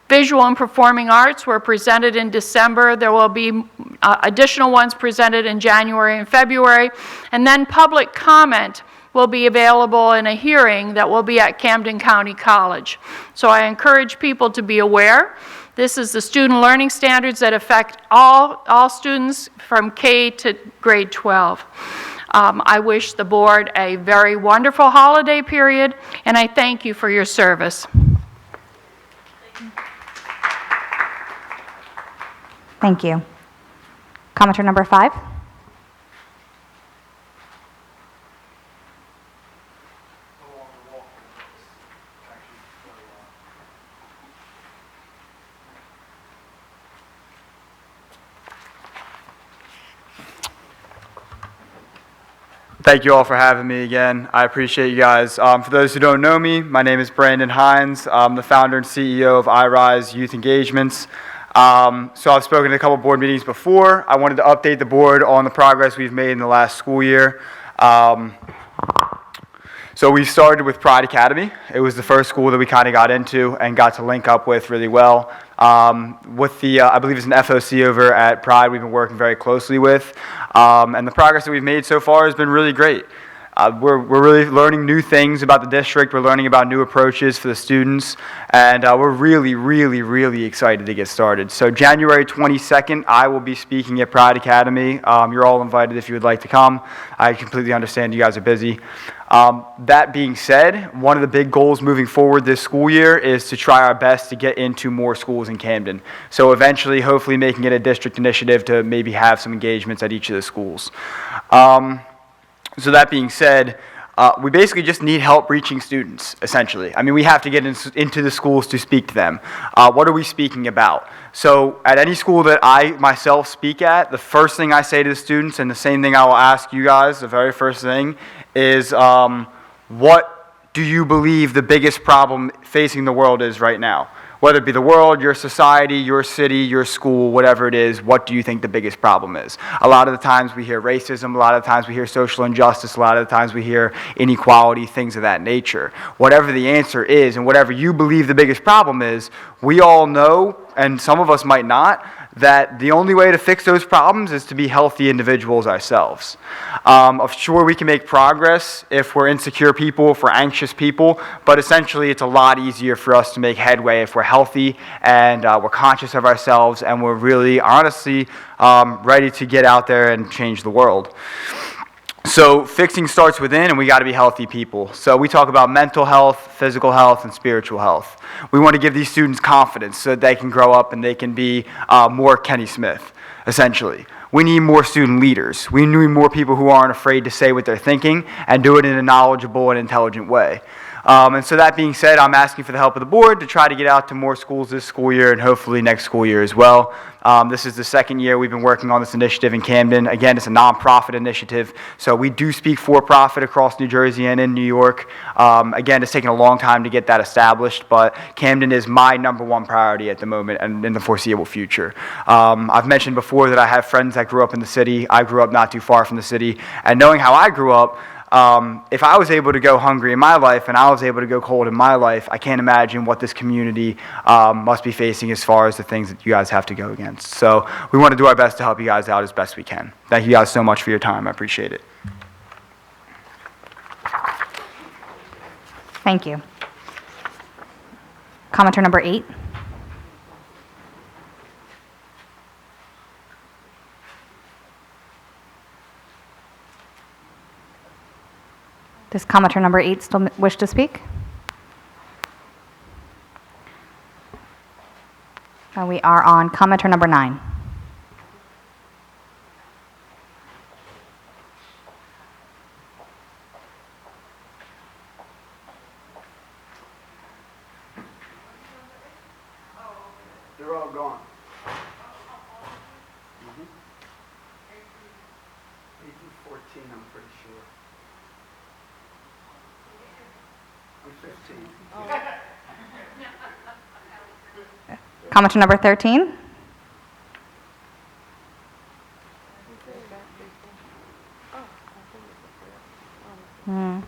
visual and performing arts were presented in December. There will be additional ones presented in January and February. And then public comment will be available in a hearing that will be at Camden County College. So I encourage people to be aware. This is the student learning standards that affect all students from K to grade 12. I wish the board a very wonderful holiday period, and I thank you for your service. Thank you. Commenter number 5. Thank you all for having me again. I appreciate you guys. For those who don't know me, my name is Brandon Hines. I'm the founder and CEO of iRise Youth Engagements. So I've spoken at a couple board meetings before. I wanted to update the board on the progress we've made in the last school year. So we started with Pride Academy. It was the first school that we kind of got into and got to link up with really well. With the, I believe it's an FOC over at Pride we've been working very closely with. And the progress that we've made so far has been really great. We're really learning new things about the district. We're learning about new approaches for the students. And we're really excited to get started. So January 22nd, I will be speaking at Pride Academy. You're all invited if you would like to come. I completely understand you guys are busy. That being said, one of the big goals moving forward this school year is to try our best to get into more schools in Camden. So eventually, hopefully making it a district initiative to maybe have some engagements at each of the schools. So that being said, we basically just need help reaching students, essentially. I mean, we have to get into the schools to speak to them. What are we speaking about? So at any school that I myself speak at, the first thing I say to the students, and the same thing I will ask you guys, the very first thing, is what do you believe the biggest problem facing the world is right now? Whether it be the world, your society, your city, your school, whatever it is, what do you think the biggest problem is? A lot of the times we hear racism, a lot of the times we hear social injustice, a lot of the times we hear inequality, things of that nature. Whatever the answer is, and whatever you believe the biggest problem is, we all know, and some of us might not, that the only way to fix those problems is to be healthy individuals ourselves. Sure, we can make progress if we're insecure people, if we're anxious people, but essentially it's a lot easier for us to make headway if we're healthy and we're conscious of ourselves and we're really, honestly, ready to get out there and change the world. So fixing starts within, and we got to be healthy people. So we talk about mental health, physical health, and spiritual health. We want to give these students confidence so that they can grow up and they can be more Kenny Smith, essentially. We need more student leaders. We need more people who aren't afraid to say what they're thinking and do it in a knowledgeable and intelligent way. And so that being said, I'm asking for the help of the board to try to get out to more schools this school year and hopefully next school year as well. This is the second year we've been working on this initiative in Camden. Again, it's a nonprofit initiative, so we do speak for profit across New Jersey and in New York. Again, it's taken a long time to get that established, but Camden is my #1 priority at the moment and in the foreseeable future. I've mentioned before that I have friends that grew up in the city. I grew up not too far from the city, and knowing how I grew up, if I was able to go hungry in my life and I was able to go cold in my life, I can't imagine what this community must be facing as far as the things that you guys have to go against. So we want to do our best to help you guys out as best we can. Thank you guys so much for your time. I appreciate it. Thank you. Commenter number 8. Does commenter number 8 still wish to speak? We are on commenter number 9. They're all gone. 14, I'm pretty sure. I'm 15. Commenter number 13. Hmm.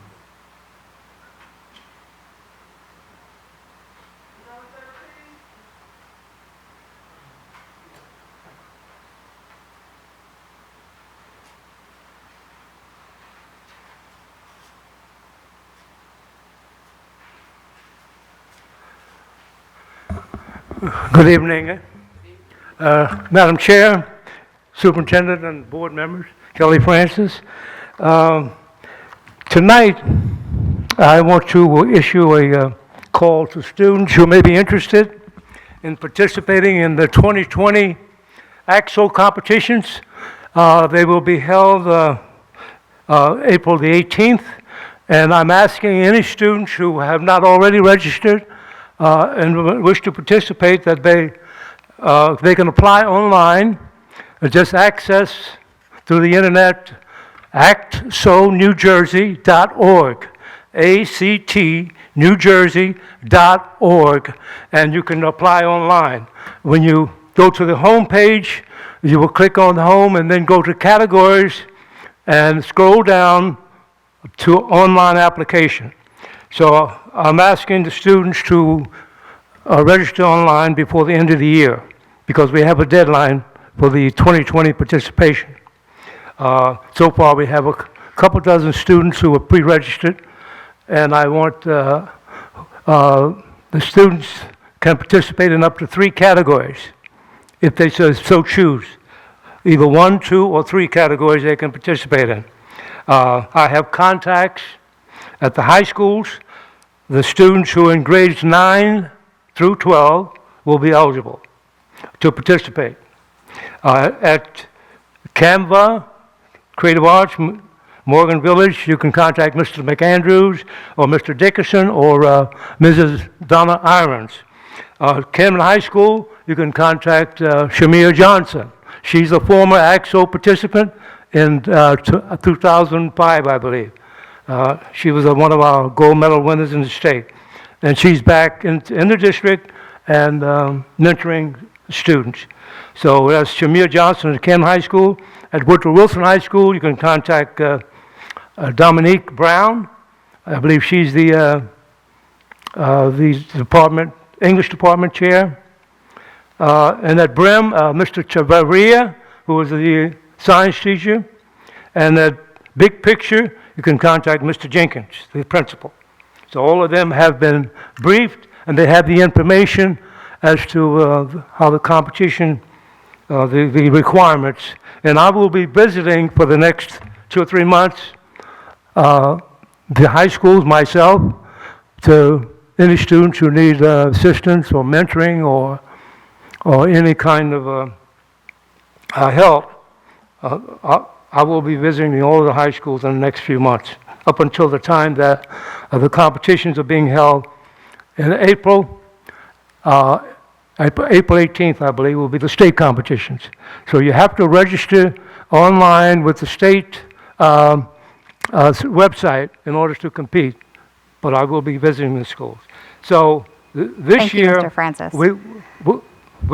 Good evening. Madam Chair, Superintendent, and board members, Kelly Francis. Tonight, I want to issue a call to students who may be interested in participating in the 2020 AXO competitions. They will be held April the 18th, and I'm asking any students who have not already registered and wish to participate that they can apply online. Just access through the internet actsonewjersey.org, actnewjersey.org, and you can apply online. When you go to the home page, you will click on home and then go to categories and scroll down to online application. So I'm asking the students to register online before the end of the year because we have a deadline for the 2020 participation. So far, we have a couple dozen students who are pre-registered, and I want the students can participate in up to 3 categories if they so choose. Either 1, 2, or 3 categories they can participate in. I have contacts at the high schools. The students who are in grades 9 through 12 will be eligible to participate. At Canva, Creative Arts, Morgan Village, you can contact Mr. McAndrews or Mr. Dickerson or Mrs. Donna Irons. Camden High School, you can contact Shamir Johnson. She's a former AXO participant in 2005, I believe. She was one of our gold medal winners in the state. And she's back in the district and mentoring students. So that's Shamir Johnson at Camden High School. At Woodrow Wilson High School, you can contact Dominique Brown. I believe she's the English department chair. And at Brim, Mr. Chavarria, who was the science teacher. And at Big Picture, you can contact Mr. Jenkins, the principal. So all of them have been briefed, and they have the information as to how the competition, the requirements. And I will be visiting for the next 2 or 3 months the high schools myself to any students who need assistance or mentoring or any kind of help. I will be visiting all of the high schools in the next few months. up until the time that the competitions are being held in April. April 18th, I believe, will be the state competitions. So you have to register online with the state website in order to compete. But I will be visiting the schools. So this Thank you, year, Mr. Francis. we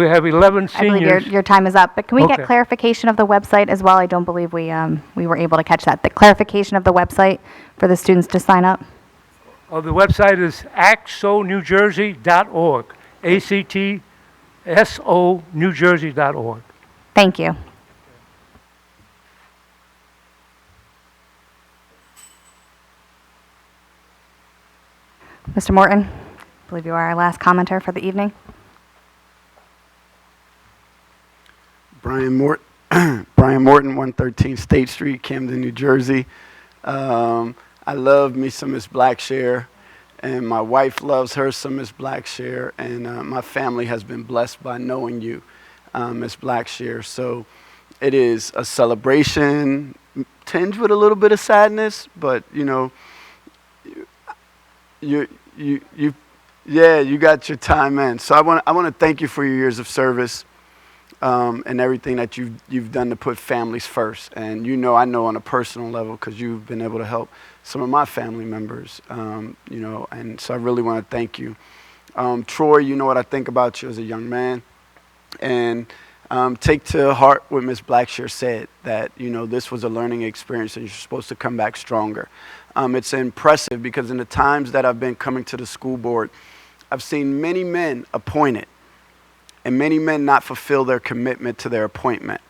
have 11 I believe seniors. your time is up, but can we Okay. get clarification of the website as well? I don't believe we were able to catch that. The clarification of the website for the students to sign up? The website is actsonewjersey.org, actsonewjersey.org. Thank you. Mr. Morton, I believe you are our last commenter for the evening. Brian Morton, 113 State Street, Camden, New Jersey. I love me some Miss Blackshare, and my wife loves her some Miss Blackshare, and my family has been blessed by knowing you, Miss Blackshare. So it is a celebration, tinged with a little bit of sadness, but you know, you got your time in. So I want to thank you for your years of service. And everything that you've done to put families first. And you know, I know on a personal level, because you've been able to help some of my family members, you know, and so I really want to thank you. Troy, you know what I think about you as a young man. And take to heart what Ms. Blackshire said, that, you know, this was a learning experience and you're supposed to come back stronger. It's impressive because in the times that I've been coming to the school board, I've seen many men appointed and many men not fulfill their commitment to their appointment.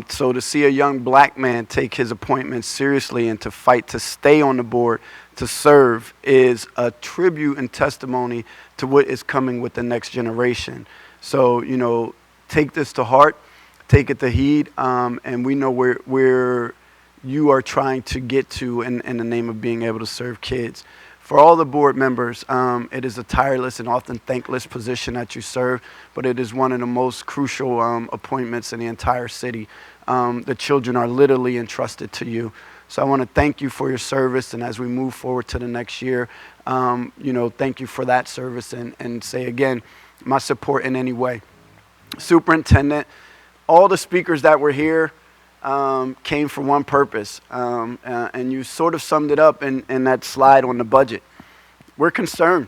So to see a young black man take his appointment seriously and to fight to stay on the board, to serve, is a tribute and testimony to what is coming with the next generation. So, you know, take this to heart, take it to heed, and we know where you are trying to get to in the name of being able to serve kids. For all the board members, it is a tireless and often thankless position that you serve, but it is one of the most crucial appointments in the entire city. The children are literally entrusted to you. So I want to thank you for your service, and as we move forward to the next year, you know, thank you for that service, and say again, my support in any way. Superintendent, all the speakers that were here came for one purpose, and you sort of summed it up in that slide on the budget. We're concerned.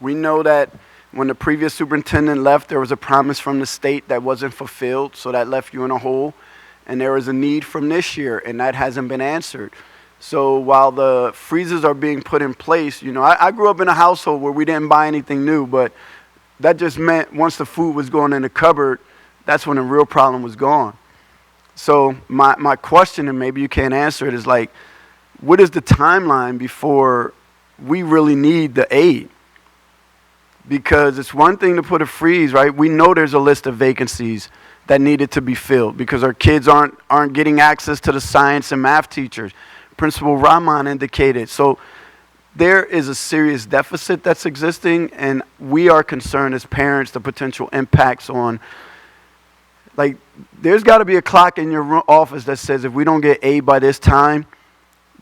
We know that when the previous superintendent left, there was a promise from the state that wasn't fulfilled, so that left you in a hole, and there was a need from this year, and that hasn't been answered. So while the freezes are being put in place, you know, I grew up in a household where we didn't buy anything new, but that just meant once the food was going in the cupboard, that's when the real problem was gone. So my question, and maybe you can't answer it, is like, what is the timeline before we really need the aid? Because it's one thing to put a freeze, right? We know there's a list of vacancies that needed to be filled because our kids aren't getting access to the science and math teachers. Principal Rahman indicated. So there is a serious deficit that's existing, and we are concerned as parents the potential impacts on. Like, there's got to be a clock in your office that says if we don't get aid by this time,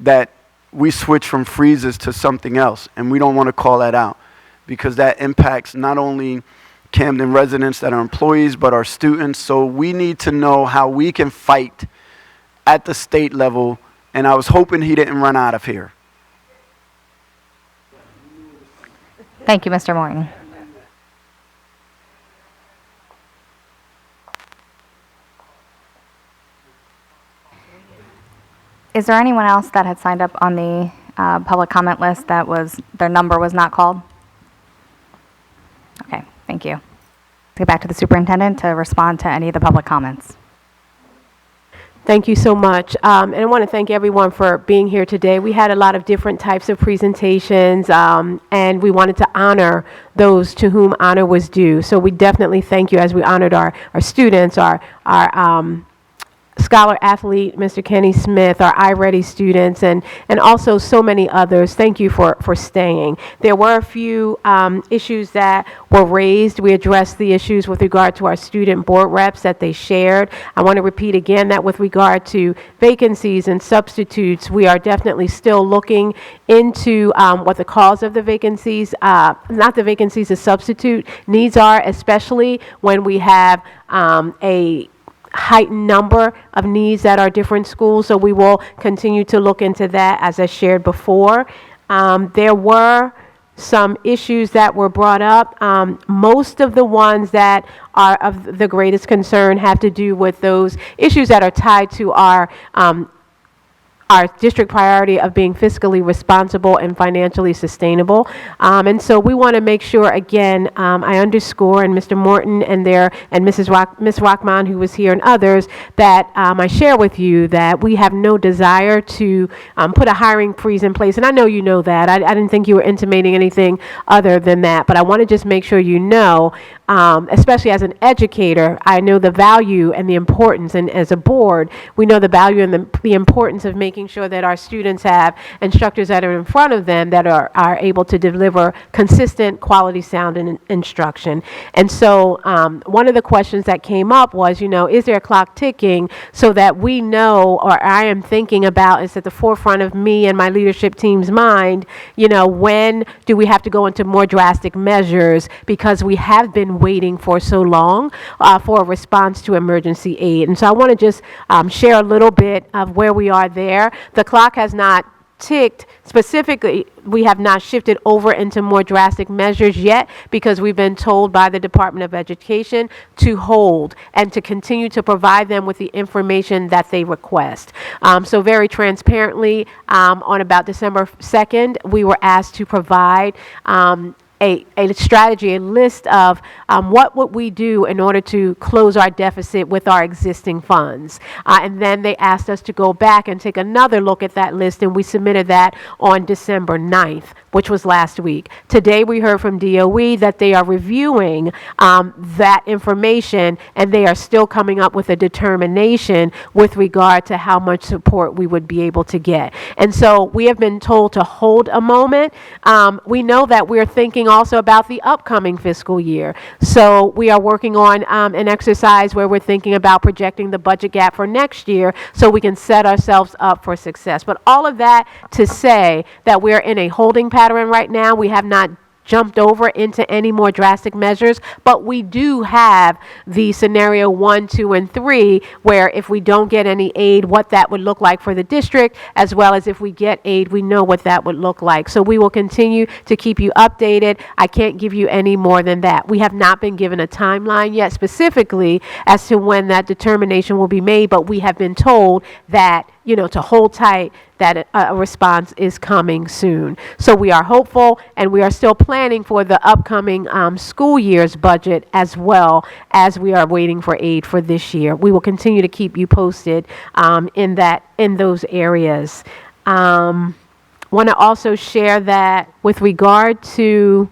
that we switch from freezes to something else, and we don't want to call that out because that impacts not only Camden residents that are employees, but our students. So we need to know how we can fight at the state level, and I was hoping he didn't run out of here. Thank you, Mr. Morton. Is there anyone else that had signed up on the public comment list that their number was not called? Okay, thank you. Let's get back to the superintendent to respond to any of the public comments. Thank you so much. And I want to thank everyone for being here today. We had a lot of different types of presentations, and we wanted to honor those to whom honor was due. So we definitely thank you as we honored our students, our scholar athlete, Mr. Kenny Smith, our iReady students, and also so many others. Thank you for staying. There were a few issues that were raised. We addressed the issues with regard to our student board reps that they shared. I want to repeat again that with regard to vacancies and substitutes, we are definitely still looking into what the cause of the vacancies, not the vacancies, the substitute needs are, especially when we have a heightened number of needs at our different schools. So we will continue to look into that, as I shared before. There were some issues that were brought up. Most of the ones that are of the greatest concern have to do with those issues that are tied to our district priority of being fiscally responsible and financially sustainable. And so we want to make sure, again, I underscore, and Mr. Morton and Ms. Rockman, who was here, and others, that I share with you that we have no desire to put a hiring freeze in place. And I know you know that. I didn't think you were intimating anything other than that. But I want to just make sure you know, especially as an educator, I know the value and the importance, and as a board, we know the value and the importance of making sure that our students have instructors that are in front of them that are able to deliver consistent, quality sound instruction. And so one of the questions that came up was, is there a clock ticking so that we know, or I am thinking about, is at the forefront of me and my leadership team's mind, when do we have to go into more drastic measures, because we have been waiting for so long for a response to emergency aid. And so I want to just share a little bit of where we are there. The clock has not ticked specifically. We have not shifted over into more drastic measures yet, because we've been told by the Department of Education to hold and to continue to provide them with the information that they request. So very transparently, on about December 2nd, we were asked to provide a strategy, a list of what would we do in order to close our deficit with our existing funds. And then they asked us to go back and take another look at that list, and we submitted that on December 9th, which was last week. Today we heard from DOE that they are reviewing that information, and they are still coming up with a determination with regard to how much support we would be able to get. And so we have been told to hold a moment. We know that we're thinking also about the upcoming fiscal year. So we are working on an exercise where we're thinking about projecting the budget gap for next year so we can set ourselves up for success. But all of that to say that we're in a holding pattern right now. We have not jumped over into any more drastic measures, but we do have the scenario 1, 2, and 3, where if we don't get any aid, what that would look like for the district, as well as if we get aid, we know what that would look like. So we will continue to keep you updated. I can't give you any more than that. We have not been given a timeline yet specifically as to when that determination will be made, but we have been told that to hold tight, that a response is coming soon. So we are hopeful, and we are still planning for the upcoming school year's budget, as well as we are waiting for aid for this year. We will continue to keep you posted in those areas. Want to also share that with regard to,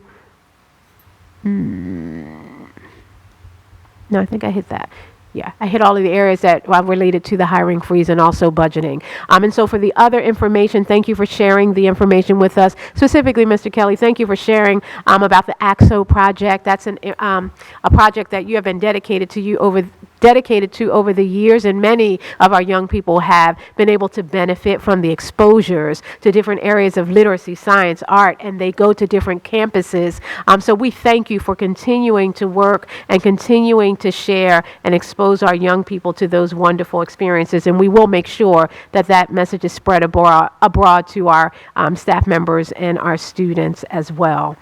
no, I think I hit that. Yeah, I hit all of the areas that are related to the hiring freeze and also budgeting. And so for the other information, thank you for sharing the information with us. Specifically, Mr. Kelly, thank you for sharing about the AXO project. That's a project that you have been dedicated to over the years, and many of our young people have been able to benefit from the exposures to different areas of literacy, science, art, and they go to different campuses. So we thank you for continuing to work and continuing to share and expose our young people to those wonderful experiences, and we will make sure that that message is spread abroad to our staff members and our students as well.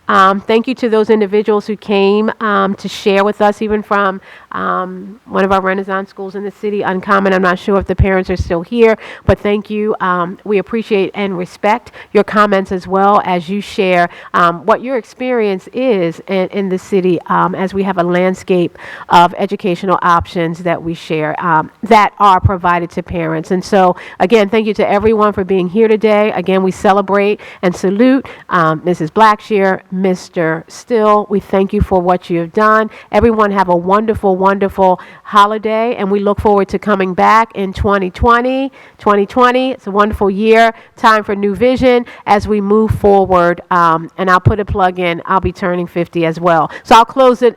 Thank you to those individuals who came to share with us, even from one of our Renaissance schools in the city, Uncommon. I'm not sure if the parents are still here, but thank you. We appreciate and respect your comments, as well as you share what your experience is in the city, as we have a landscape of educational options that we share that are provided to parents. And so, again, thank you to everyone for being here today. Again, we celebrate and salute Mrs. Blackshear, Mr. Still, we thank you for what you have done. Everyone have a wonderful, wonderful holiday, and we look forward to coming back in 2020. 2020, it's a wonderful year, time for new vision as we move forward. And I'll put a plug in. I'll be turning 50 as well. So I'll close it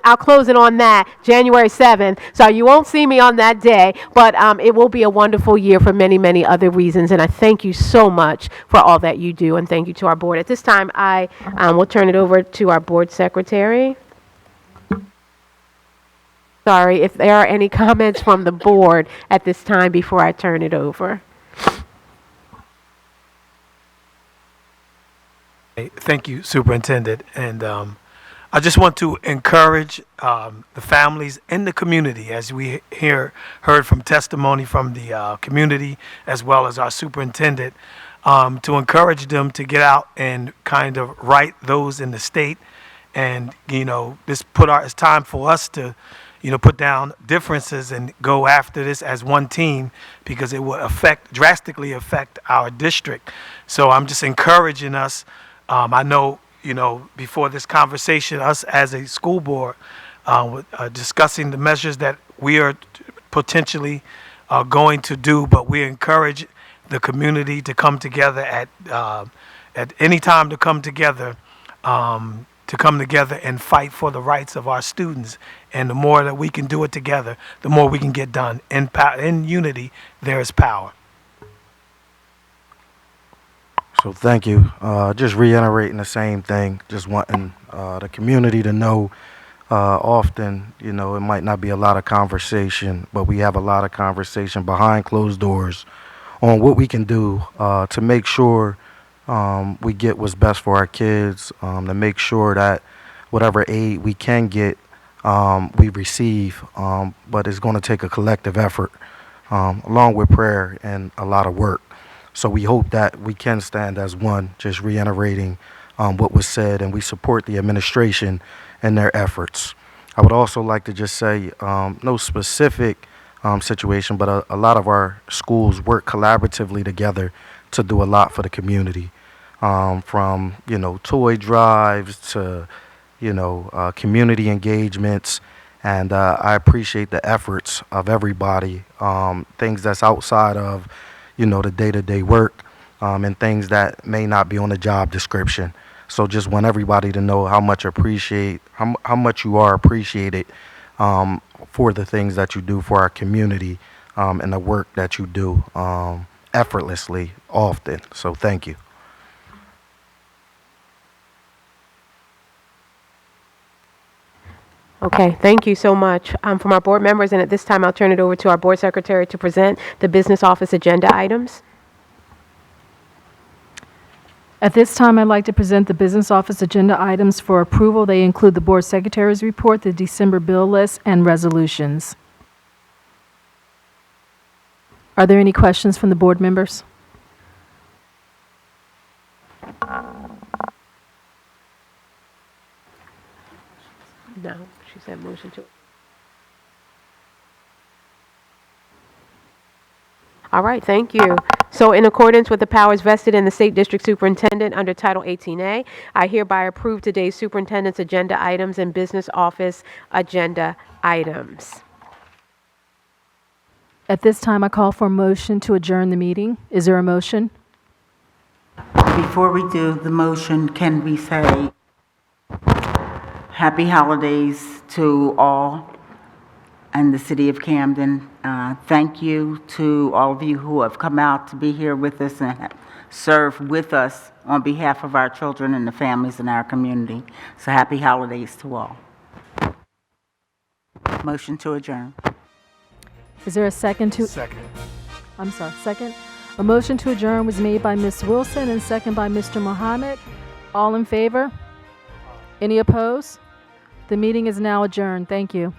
on that, January 7th. So you won't see me on that day, but it will be a wonderful year for many, many other reasons. And I thank you so much for all that you do, and thank you to our board. At this time, I will turn it over to our board secretary. Sorry, if there are any comments from the board at this time before I turn it over. Thank you, Superintendent. And I just want to encourage the families in the community, as we heard from testimony from the community as well as our superintendent, to encourage them to get out and kind of right those in the state. And, it's time for us to, put down differences and go after this as one team, because it will drastically affect our district. So I'm just encouraging us. I know, before this conversation, us as a school board, discussing the measures that we are potentially going to do, but we encourage the community to come together at any time, to come together and fight for the rights of our students. And the more that we can do it together, the more we can get done. In unity, there is power. So thank you. Just reiterating the same thing, just wanting the community to know often, it might not be a lot of conversation, but we have a lot of conversation behind closed doors on what we can do to make sure we get what's best for our kids, to make sure that whatever aid we can get, we receive. But it's going to take a collective effort, along with prayer and a lot of work. So we hope that we can stand as one, just reiterating what was said, and we support the administration in their efforts. I would also like to just say, no specific situation, but a lot of our schools work collaboratively together to do a lot for the community, from toy drives to community engagements, and I appreciate the efforts of everybody, things that's outside of the day-to-day work, and things that may not be on the job description. So just want everybody to know how much how much you are appreciated for the things that you do for our community, and the work that you do effortlessly often. So thank you. Okay, thank you so much from our board members. And at this time, I'll turn it over to our board secretary to present the business office agenda items. At this time, I'd like to present the business office agenda items for approval. They include the board secretary's report, the December bill list, and resolutions. Are there any questions from the board members? No, she said motion to. All right, thank you. So in accordance with the powers vested in the State District Superintendent under Title 18A, I hereby approve today's superintendent's agenda items and business office agenda items. At this time, I call for a motion to adjourn the meeting. Is there a motion? Before we do the motion, can we say happy holidays to all and the city of Camden? Thank you to all of you who have come out to be here with us and serve with us on behalf of our children and the families in our community. So happy holidays to all. Motion to adjourn. Is there a second to? Second. I'm sorry, second. A motion to adjourn was made by Ms. Wilson and second by Mr. Mohammed. All in favor? Any opposed? The meeting is now adjourned. Thank you.